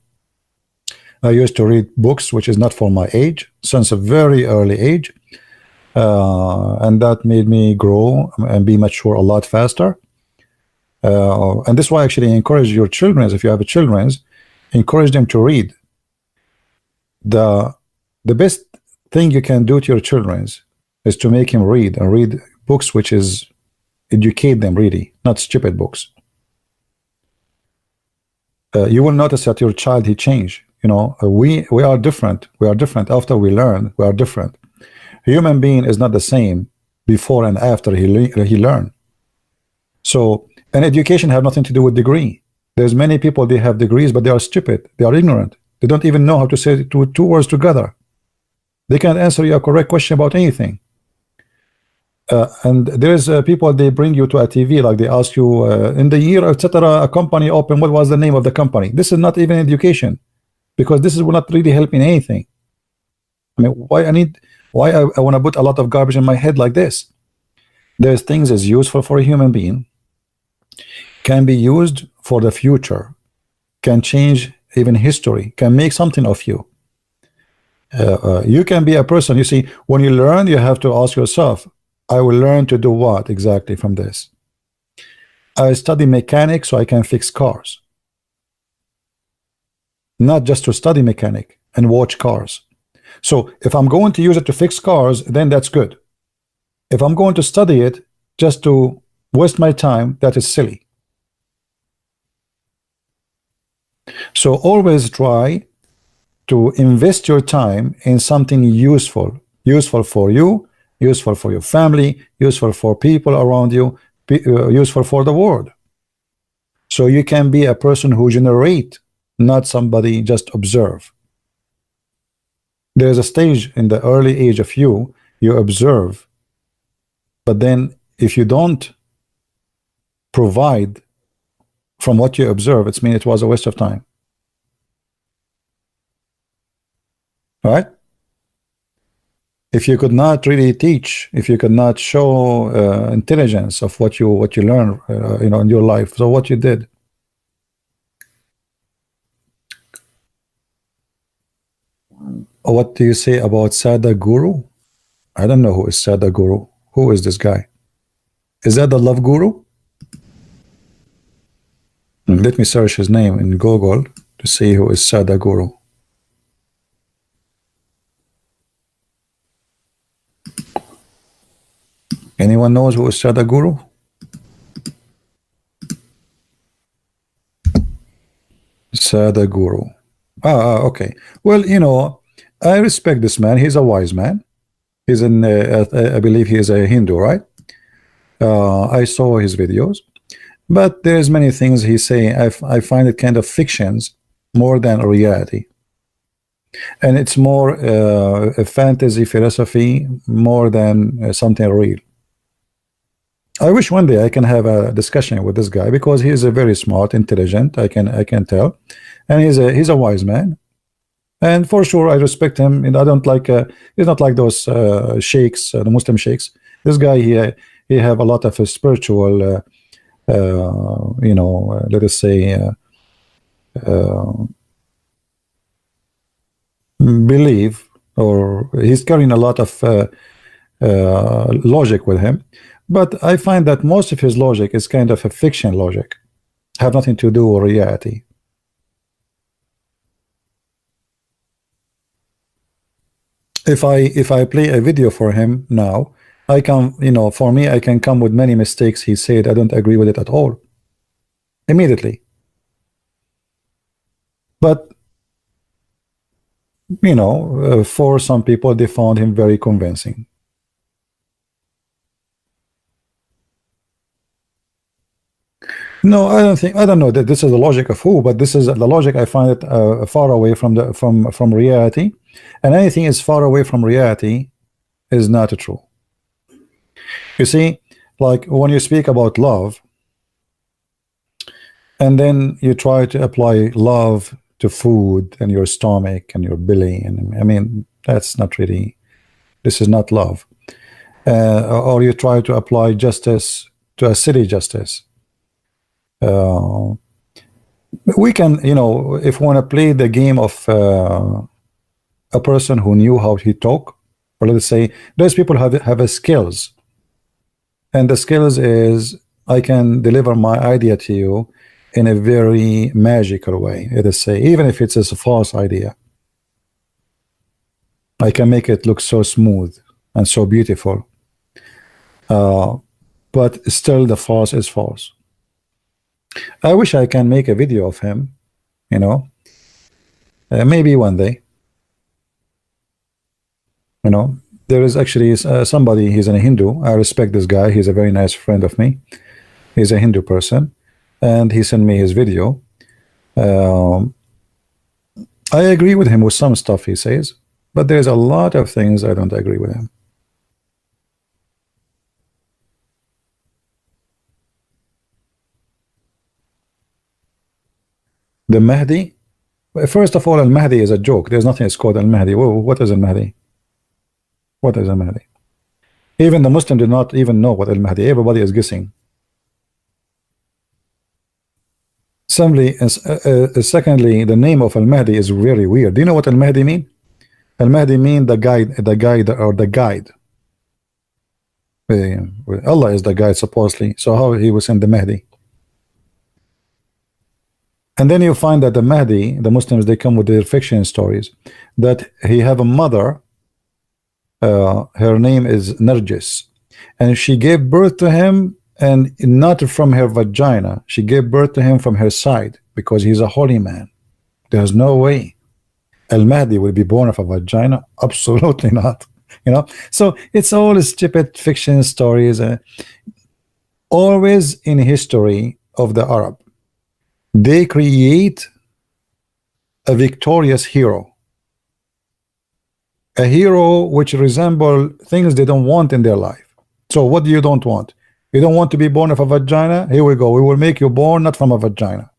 I used to read books which is not for my age since a very early age, and that made me grow and be mature a lot faster. And this is why I actually encourage your children, if you have children, encourage them to read. The best thing you can do to your children is to make him read, and read books which is educate them really, not stupid books. You will notice that your child, he changed. You know, we are different. We are different after we learn. We are different. A human being is not the same before and after he learned. So, and education have nothing to do with degree. There's many people, they have degrees, but they are stupid. They are ignorant. They don't even know how to say two words together. They can't answer you a correct question about anything. And there's people, they bring you to a TV, like they ask you in the year, etc., a company opened, what was the name of the company? This is not even education, because this will not really help in anything. I mean, why I want to put a lot of garbage in my head like this? There's things is useful for a human being, can be used for the future, can change even history, can make something of you. You can be a person, you see, when you learn, you have to ask yourself, I will learn to do what exactly from this? I study mechanics so I can fix cars, not just to study mechanic and watch cars. So if I'm going to use it to fix cars, then that's good. If I'm going to study it just to waste my time, that is silly. So always try to invest your time in something useful for you, useful for your family, useful for people around you, useful for the world. So you can be a person who generate, not somebody just observe. There's a stage in the early age of you observe, but then if you don't provide from what you observe, it means it was a waste of time. All right? If you could not really teach, if you could not show intelligence of what you learn, you know, in your life, so what you did. What do you say about Sadhguru? I don't know who is Sadhguru. Who is this guy? Is that the love guru? Let me search his name in Google to see who is Sadhguru. Anyone knows who is Sadhguru? Sadhguru. Okay. Well, you know, I respect this man. He's a wise man. He's in, I believe he is a Hindu, right? I saw his videos, but there's many things he say. I find it kind of fictions more than reality, and it's more a fantasy philosophy more than something real. I wish one day I can have a discussion with this guy, because he is a very smart, intelligent. I can tell, and he's a wise man, and for sure I respect him. And I don't like he's not like those sheikhs, the Muslim sheikhs. This guy, he have a lot of spiritual, let us say, belief, or he's carrying a lot of logic with him. But I find that most of his logic is kind of a fiction logic, have nothing to do with reality. If I play a video for him now, I can, for me, I can come with many mistakes he said. I don't agree with it at all, immediately. But for some people, they found him very convincing. No, I don't know that this is the logic of who, but this is the logic. I find it far away from the from reality, and anything is far away from reality is not true. You see, like when you speak about love, and then you try to apply love to food and your stomach and your belly, and I mean, that's not really, this is not love. Or you try to apply justice to a city justice. We can, if we want to play the game of a person who knew how he talk, or let's say those people have a skills, and the skills is I can deliver my idea to you in a very magical way. Let us say, even if it's a false idea, I can make it look so smooth and so beautiful, but still the false is false. I wish I can make a video of him, maybe one day. There is actually somebody, he's a Hindu. I respect this guy. He's a very nice friend of me. He's a Hindu person, and he sent me his video. I agree with him with some stuff he says, but there's a lot of things I don't agree with him. The Mahdi, first of all, Al-Mahdi is a joke. There's nothing that's called Al-Mahdi. What is Al-Mahdi? What is Al-Mahdi? Even the Muslim did not even know what Al-Mahdi. Everybody is guessing. Secondly, the name of Al-Mahdi is very weird. Do you know what Al-Mahdi mean? Al-Mahdi mean the guide, or the guide. Allah is the guide, supposedly. So how he was send the Mahdi? And then you find that the Mahdi, the Muslims, they come with their fiction stories that he have a mother, her name is Nargis, and she gave birth to him, and not from her vagina. She gave birth to him from her side, because he's a holy man. There's no way Al-Mahdi will be born of a vagina. Absolutely not. So it's all stupid fiction stories. Always in history of the Arab, they create a victorious hero, a hero which resemble things they don't want in their life. So what do you don't want? You don't want to be born of a vagina? Here we go. We will make you born not from a vagina.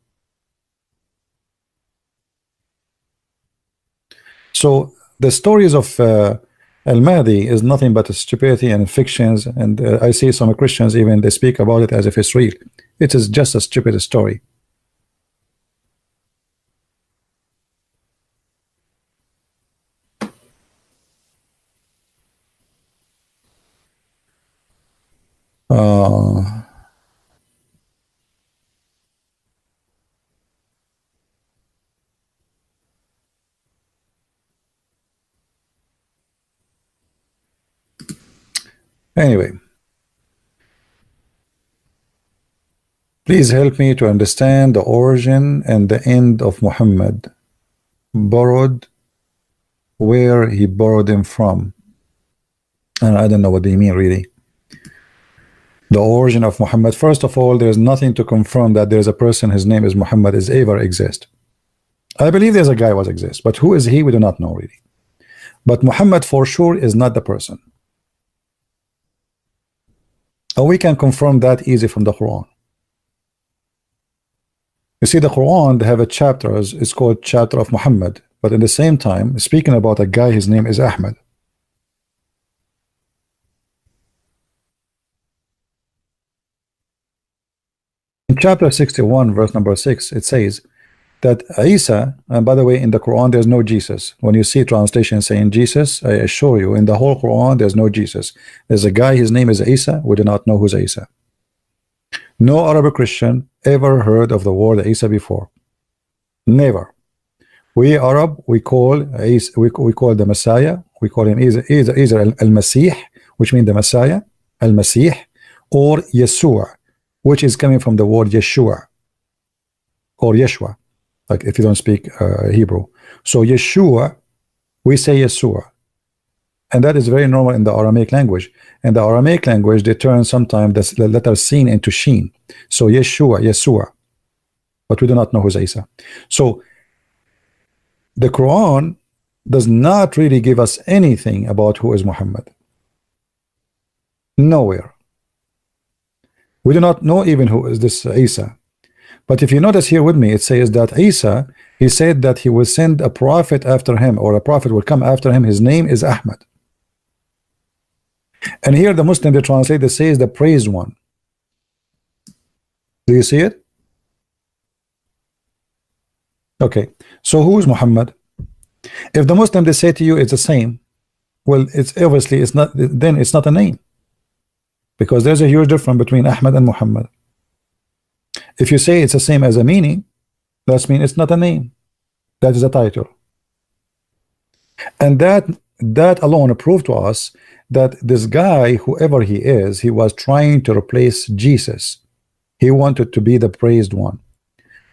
So the stories of Al-Mahdi is nothing but stupidity and fictions, and I see some Christians even they speak about it as if it's real. It is just a stupid story. Anyway, please help me to understand the origin and the end of Muhammad. Borrowed, where he borrowed him from. And I don't know what they mean really. The origin of Muhammad. First of all, there's nothing to confirm that there's a person, his name is Muhammad, is ever exist. I believe there's a guy was exist, but who is he? We do not know really. But Muhammad for sure is not the person. And we can confirm that easy from the Quran. You see, the Quran, they have a chapter, it's called chapter of Muhammad, but in the same time speaking about a guy, his name is Ahmed. In chapter 61 verse number 6, it says that Isa, and by the way, in the Quran there's no Jesus. When you see translation saying Jesus, I assure you, in the whole Quran there's no Jesus. There's a guy, his name is Isa. We do not know who's Isa. No Arabic Christian ever heard of the word Isa before. Never. We Arab, we call Isa, we call the Messiah, we call him either al-Masih, which means the Messiah, al-Masih, or Yeshua, which is coming from the word Yeshua or Yeshua, like if you don't speak Hebrew. So Yeshua, we say Yeshua, and that is very normal in the Aramaic language. In the Aramaic language, they turn sometimes the letter sin into sheen. So Yeshua, Yeshua, but we do not know who's Isa. So the Quran does not really give us anything about who is Muhammad. Nowhere. We do not know even who is this Isa. But if you notice here with me, it says that Isa, he said that he will send a prophet after him, or a prophet will come after him. His name is Ahmad. And here the Muslim, they translate, they say is the praised one. Do you see it? Okay. So who is Muhammad? If the Muslim, they say to you it's the same, well, it's obviously it's not, then it's not a name. Because there's a huge difference between Ahmad and Muhammad. If you say it's the same as a meaning, that means it's not a name. That is a title. And that alone proved to us that this guy, whoever he is, he was trying to replace Jesus. He wanted to be the praised one.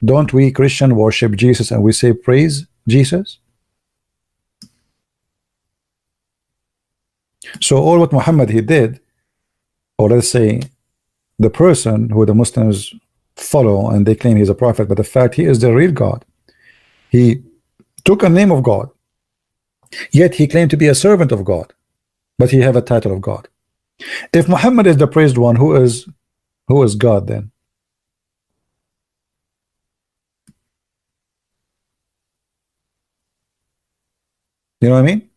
Don't we Christian worship Jesus and we say praise Jesus? So all what Muhammad he did, or let's say the person who the Muslims follow and they claim he's a prophet, but the fact he is the real God, he took a name of God, yet he claimed to be a servant of God, but he have a title of God. If Muhammad is the praised one, who is God then? You know what I mean?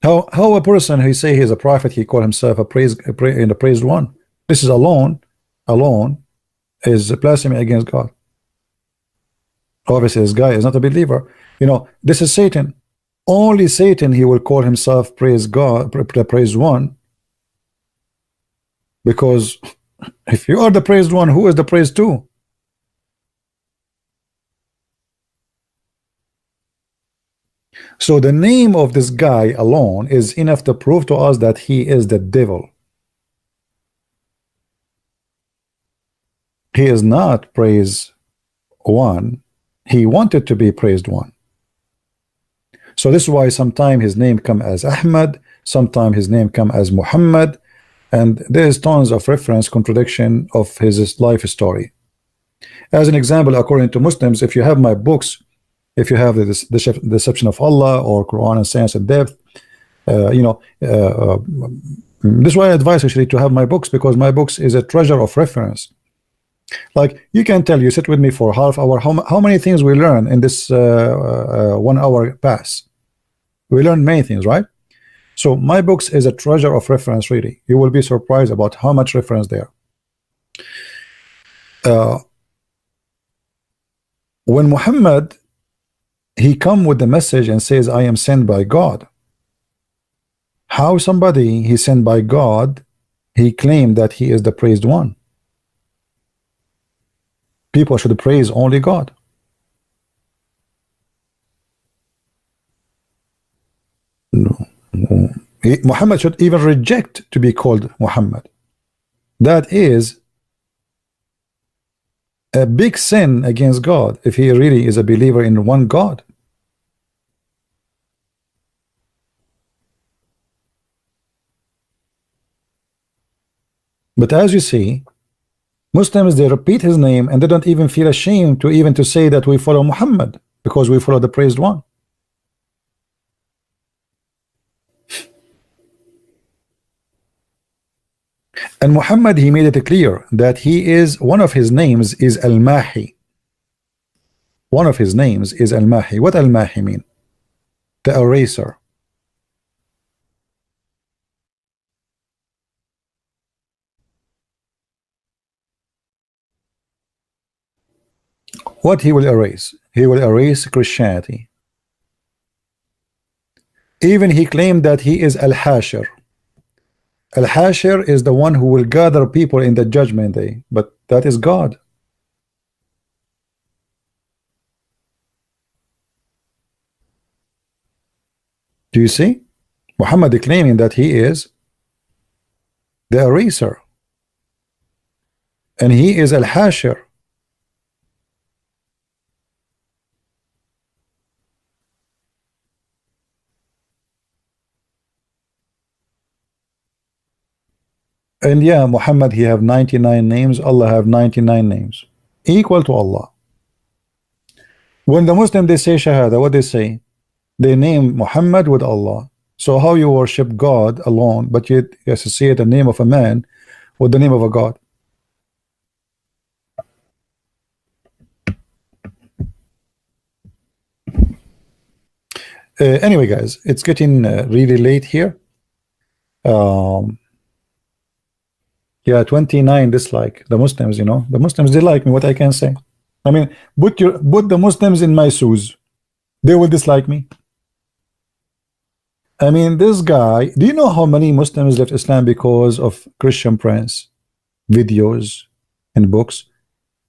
How a person who say he's a prophet, he call himself a praised one. This is alone is blasphemy against God. Obviously this guy is not a believer. You know, this is Satan. Only Satan, he will call himself praise God, praised one, because if you are the praised one, who is the praised two? So the name of this guy alone is enough to prove to us that he is the devil. He is not praised one. He wanted to be praised one. So this is why sometimes his name come as Ahmad, sometimes his name come as Muhammad, and there is tons of reference contradiction of his life story. As an example, according to Muslims, if you have my books, if you have the Deception of Allah or Quran and Science and Depth, this is why I advise actually to have my books, because my books is a treasure of reference. Like you can tell, you sit with me for a half hour, how many things we learn in this 1 hour pass. We learn many things, right? So my books is a treasure of reference, really. You will be surprised about how much reference there. When Muhammad, he come with the message and says, I am sent by God. How somebody he sent by God, he claimed that he is the praised one? People should praise only God. No. Muhammad should even reject to be called Muhammad. That is a big sin against God if he really is a believer in one God. But as you see, Muslims, they repeat his name and they don't even feel ashamed to say that we follow Muhammad because we follow the praised one. And Muhammad, he made it clear that he is, one of his names is Al-Mahi. One of his names is Al-Mahi. What Al-Mahi mean? The eraser. What he will erase? He will erase Christianity. Even he claimed that he is Al-Hashir. Al-Hashir is the one who will gather people in the judgment day, but that is God. Do you see? Muhammad claiming that he is the eraser, and he is Al-Hashir. And yeah, Muhammad, he have 99 names, Allah have 99 names, equal to Allah. When the Muslim, they say Shahada, what they say? They name Muhammad with Allah. So how you worship God alone, but yet you associate the name of a man with the name of a God? Anyway, guys, it's getting really late here. Yeah, 29 dislike. The Muslims, you know, the Muslims, they like me. What I can say? I mean, put the Muslims in my shoes, they will dislike me. I mean, this guy, do you know how many Muslims left Islam because of Christian Prince videos and books?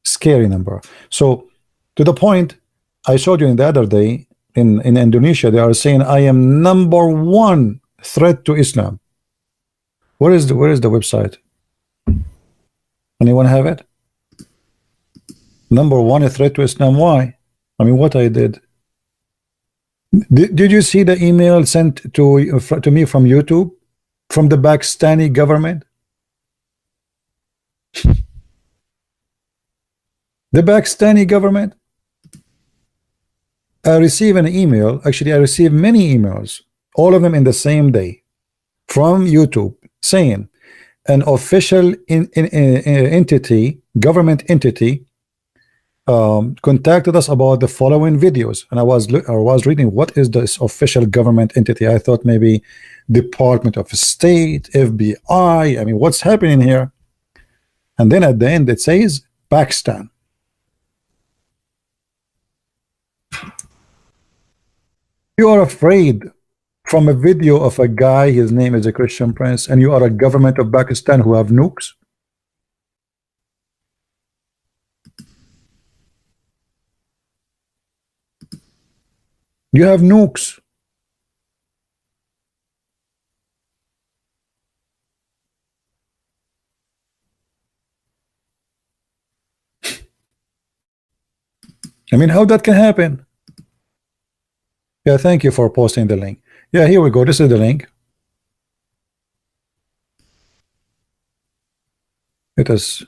Scary number. So to the point I showed you in the other day, in Indonesia, they are saying I am #1 threat to Islam. Where is the website? Anyone have it? #1 threat to Islam. Why? I mean, what I did. Did you see the email sent to me from YouTube, from the Pakistani government? The Pakistani government. I received an email. Actually, I received many emails, all of them in the same day, from YouTube, saying an official entity, government entity, contacted us about the following videos. And I was reading, what is this official government entity? I thought maybe Department of State, FBI. I mean, what's happening here? And then at the end it says Pakistan. You are afraid from a video of a guy, his name is a Christian Prince, and you are a government of Pakistan who have nukes? You have nukes. I mean, how that can happen? Yeah, thank you for posting the link. Yeah, here we go. This is the link. It is.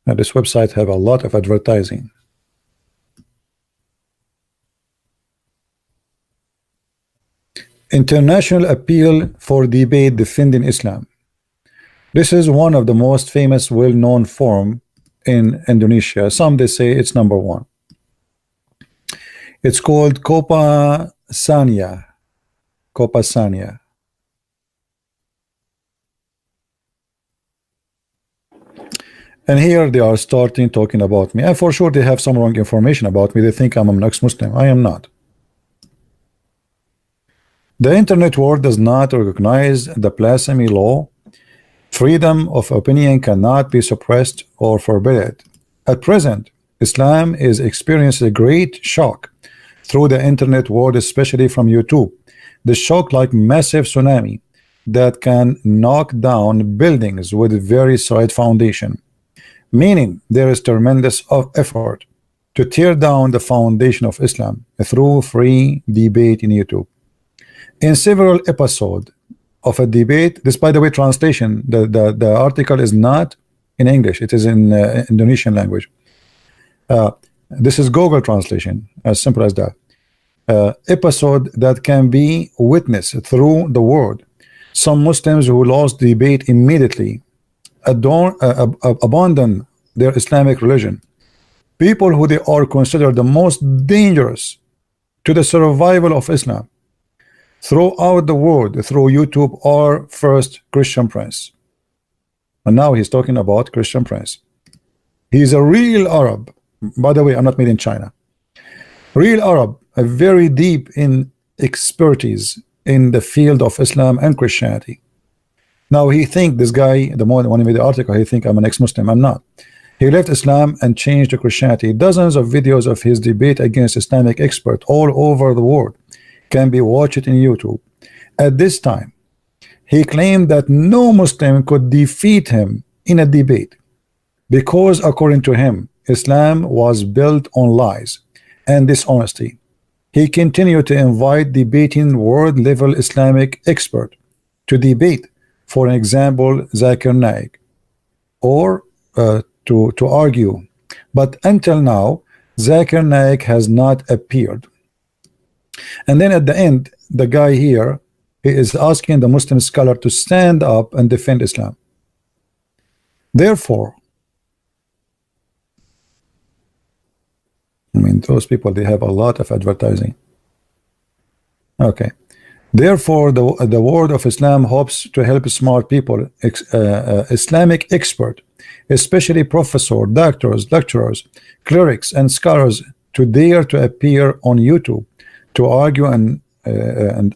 This website have a lot of advertising. International appeal for debate defending Islam. This is one of the most famous, well-known forum in Indonesia. Some they say it's #1. It's called Kopa Sanya. Kopa Sanya. And here they are starting talking about me. And for sure they have some wrong information about me. They think I'm an ex-Muslim. I am not. The internet world does not recognize the blasphemy law. Freedom of opinion cannot be suppressed or forbidden. At present, Islam is experiencing a great shock through the internet world, especially from YouTube. The shock, like massive tsunami that can knock down buildings with very solid foundation, meaning there is tremendous effort to tear down the foundation of Islam through free debate in YouTube. In several episodes of a debate, this, by the way, translation, the article is not in English, it is in Indonesian language. This is Google translation, as simple as that. Episode that can be witnessed through the world. Some Muslims who lost the debate immediately abandon their Islamic religion. People who they are considered the most dangerous to the survival of Islam throughout the world through YouTube are first Christian Prince. And now he's talking about Christian Prince. He's a real Arab. By the way, I'm not made in China. Real Arab, a very deep in expertise in the field of Islam and Christianity. Now he think this guy, the moment when he made the article, he think I'm an ex-Muslim. I'm not. He left Islam and changed to Christianity. Dozens of videos of his debate against Islamic experts all over the world can be watched in YouTube. At this time, he claimed that no Muslim could defeat him in a debate because, according to him, Islam was built on lies and dishonesty. He continued to invite debating world-level Islamic expert to debate, for example, Zakir Naik, or to argue. But until now, Zakir Naik has not appeared. And then at the end, the guy here, he is asking the Muslim scholar to stand up and defend Islam. Therefore, I mean, those people, they have a lot of advertising. Okay. Therefore, the word of Islam hopes to help smart people, Islamic expert, especially professors, doctors, lecturers, clerics, and scholars, to dare to appear on YouTube to argue an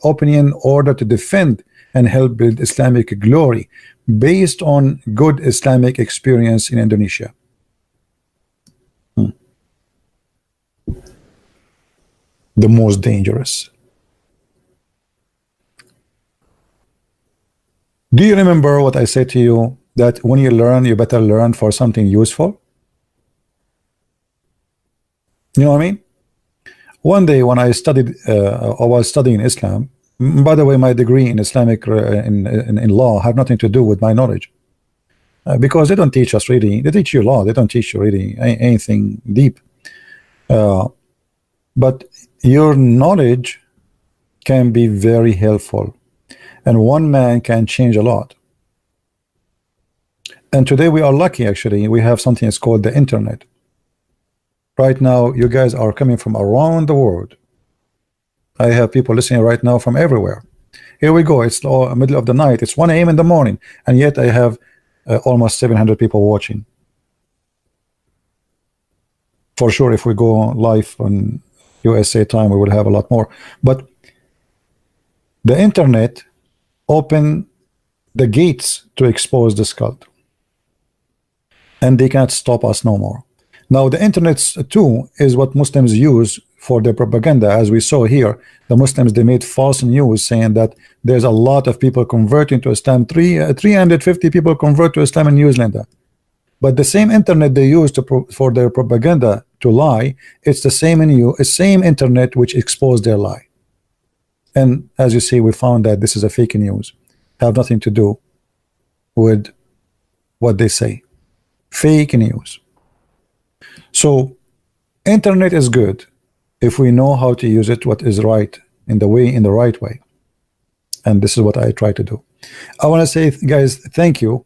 opinion in order to defend and help build Islamic glory based on good Islamic experience in Indonesia. The most dangerous. Do you remember what I said to you, that when you learn, you better learn for something useful? You know what I mean? One day when I studied, I was studying Islam. By the way, my degree in Islamic in law have nothing to do with my knowledge, because they don't teach us really. They teach you law. They don't teach you really anything deep. But your knowledge can be very helpful, and one man can change a lot. And today we are lucky, actually. We have something that's called the internet. Right now, you guys are coming from around the world. I have people listening right now from everywhere. Here we go. It's the middle of the night. It's 1 a.m. in the morning, and yet I have almost 700 people watching. For sure, if we go live on USA time, we will have a lot more. But the internet opened the gates to expose this cult, and they can't stop us no more. Now the internet too is what Muslims use for their propaganda. As we saw here, the Muslims, they made false news saying that there's a lot of people converting to Islam. 350 people convert to Islam in New Zealand. But the same internet they use for their propaganda to lie, it's the same internet which exposed their lie. And as you see, we found that this is a fake news, have nothing to do with what they say. Fake news. So internet is good if we know how to use it, what is right, in the right way. And this is what I try to do. I want to say, guys, thank you.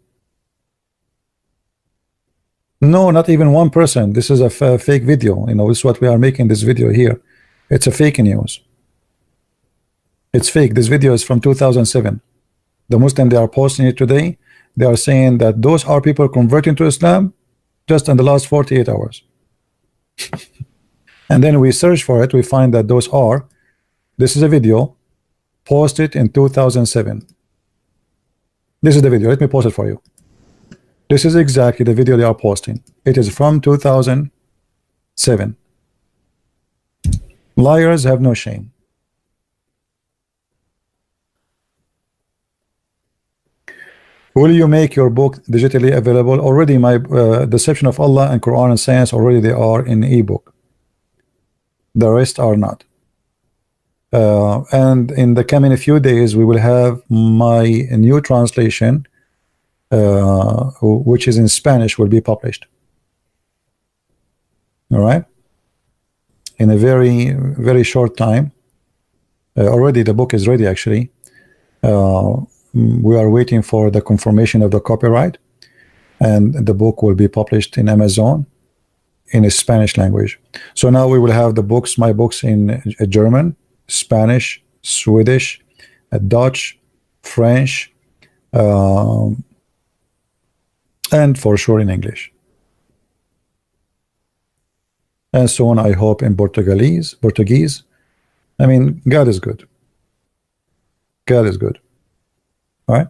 No, not even one person. This is a fake video. You know, this is what we are making this video here. It's a fake news. It's fake. This video is from 2007. The Muslim, they are posting it today. They are saying that those are people converting to Islam just in the last 48 hours. And then we search for it, we find that this is a video posted in 2007. This is the video. Let me post it for you. This is exactly the video they are posting. It is from 2007. Liars have no shame. Will you make your book digitally available? Already, my Deception of Allah and Quran and Science, already they are in ebook. The rest are not. And in the coming few days, we will have my new translation, which is in Spanish, will be published. All right. In a very, very short time. Already the book is ready, actually. we are waiting for the confirmation of the copyright, and the book will be published in Amazon in a Spanish language. So now we will have the books, my books, in German, Spanish, Swedish, Dutch, French, and for sure in English. And so on, I hope in Portuguese. I mean, God is good. God is good. All right.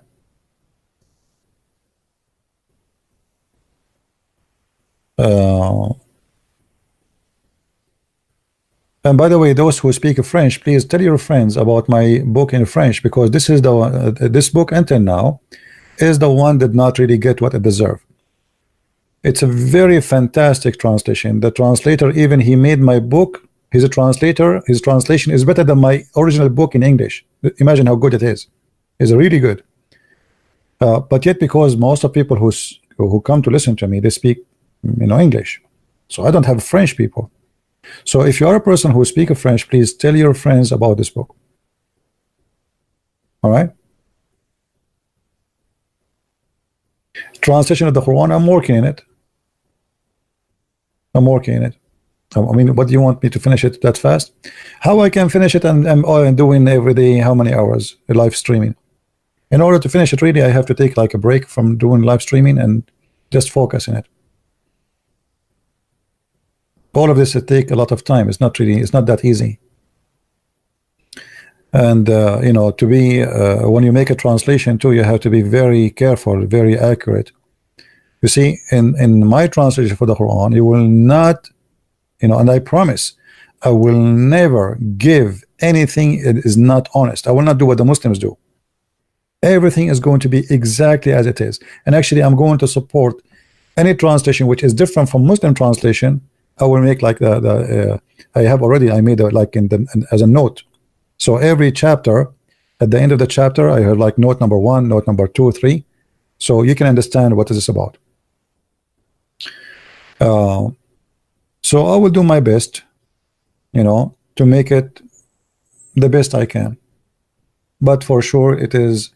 And by the way, those who speak French, please tell your friends about my book in French, because this is the this book until now is the one that did not really get what it deserved. It's a very fantastic translation. The translator, even he made my book, he's a translator, his translation is better than my original book in English. Imagine how good it is. It's really good. But yet, because most of people who come to listen to me, they speak, English. So I don't have French people. So if you are a person who speaks French, please tell your friends about this book. All right. Translation of the Quran, I'm working in it. I mean, what do you want me to finish it that fast? How I can finish it, and I'm doing every day how many hours live streaming. In order to finish it, really, I have to take like a break from doing live streaming and just focus in it. All of this will take a lot of time. It's not that easy. And to be when you make a translation too, you have to be very careful, very accurate. You see, in my translation for the Quran, you will not, and I promise, I will never give anything that is not honest. I will not do what the Muslims do. Everything is going to be exactly as it is. And actually, I'm going to support any translation which is different from Muslim translation. I will make like I made like as a note. So every chapter, at the end of the chapter, I have like note number 1, note number 2, 3, so you can understand what is this about. So I will do my best, to make it the best I can. But for sure, it is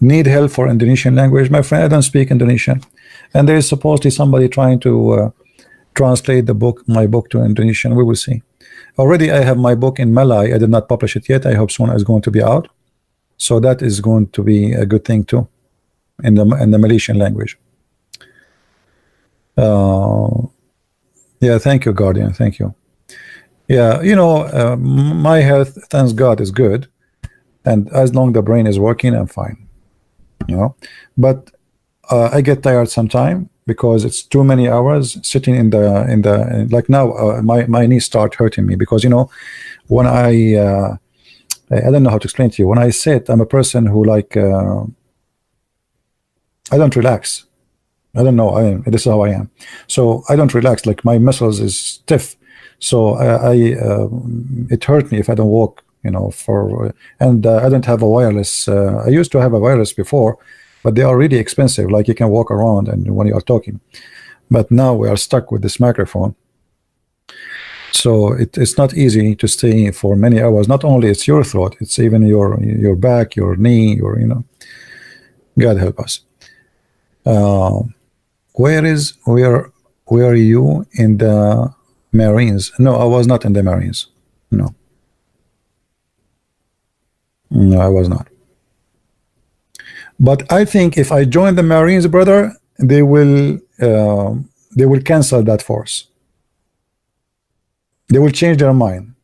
need help for Indonesian language. My friend, I don't speak Indonesian, and there is supposedly somebody trying to translate my book to Indonesian. We will see. Already I have my book in Malay. I did not publish it yet. I hope soon it's going to be out. So that is going to be a good thing too, in the Malaysian language. Yeah, thank you, Guardian. Thank you. Yeah, my health, thanks God, is good, and as long the brain is working, I'm fine. But I get tired sometime because it's too many hours sitting in the like now. My knees start hurting me because when I don't know how to explain to you. When I sit, I'm a person who like I don't relax. I don't know. This is how I am. So I don't relax. Like my muscles is stiff. So it hurt me if I don't walk. And I don't have a wireless. I used to have a wireless before, but they are really expensive. Like you can walk around and when you are talking. But now we are stuck with this microphone. So it's not easy to stay for many hours. Not only it's your throat, it's even your back, your knee, God help us. Where are you in the Marines? No, I was not in the Marines. No, I was not. But I think if I join the Marines, brother, they will cancel that force. They will change their mind.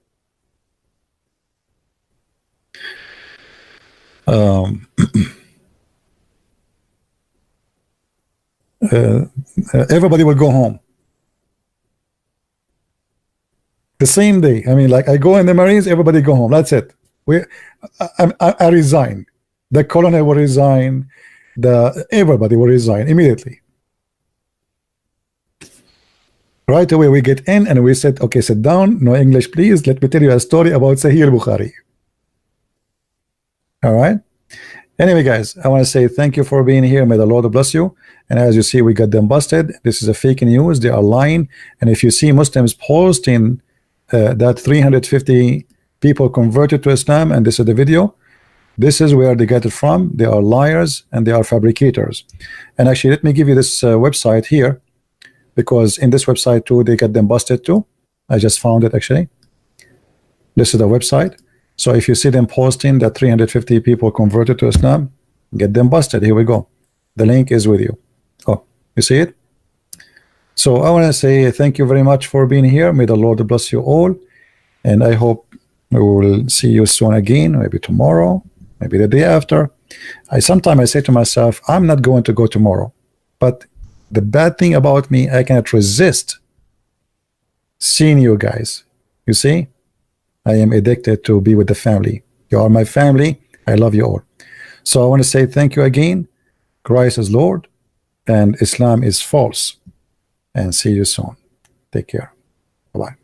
Everybody will go home the same day. I mean, like I go in the Marines, everybody go home. That's it. I resign. The colonel will resign. Everybody will resign immediately. Right away, we get in and we said, okay, sit down. No English, please. Let me tell you a story about Sahih al-Bukhari. All right. Anyway, guys, I want to say thank you for being here. May the Lord bless you. And as you see, we got them busted. This is a fake news. They are lying. And if you see Muslims posting that 350 people converted to Islam, and this is the video, This is where they get it from. They are liars and they are fabricators. And actually, let me give you this website here, because in this website too, they get them busted too. I just found it actually. This is the website. So if you see them posting that 350 people converted to Islam, get them busted. Here we go. The link is with you. Oh, you see it? So I want to say thank you very much for being here. May the Lord bless you all. And I hope we will see you soon again, maybe tomorrow, maybe the day after. Sometimes I say to myself, I'm not going to go tomorrow. But the bad thing about me, I cannot resist seeing you guys. You see? I am addicted to be with the family. You are my family. I love you all. So I want to say thank you again. Christ is Lord and Islam is false. And see you soon. Take care. Bye-bye.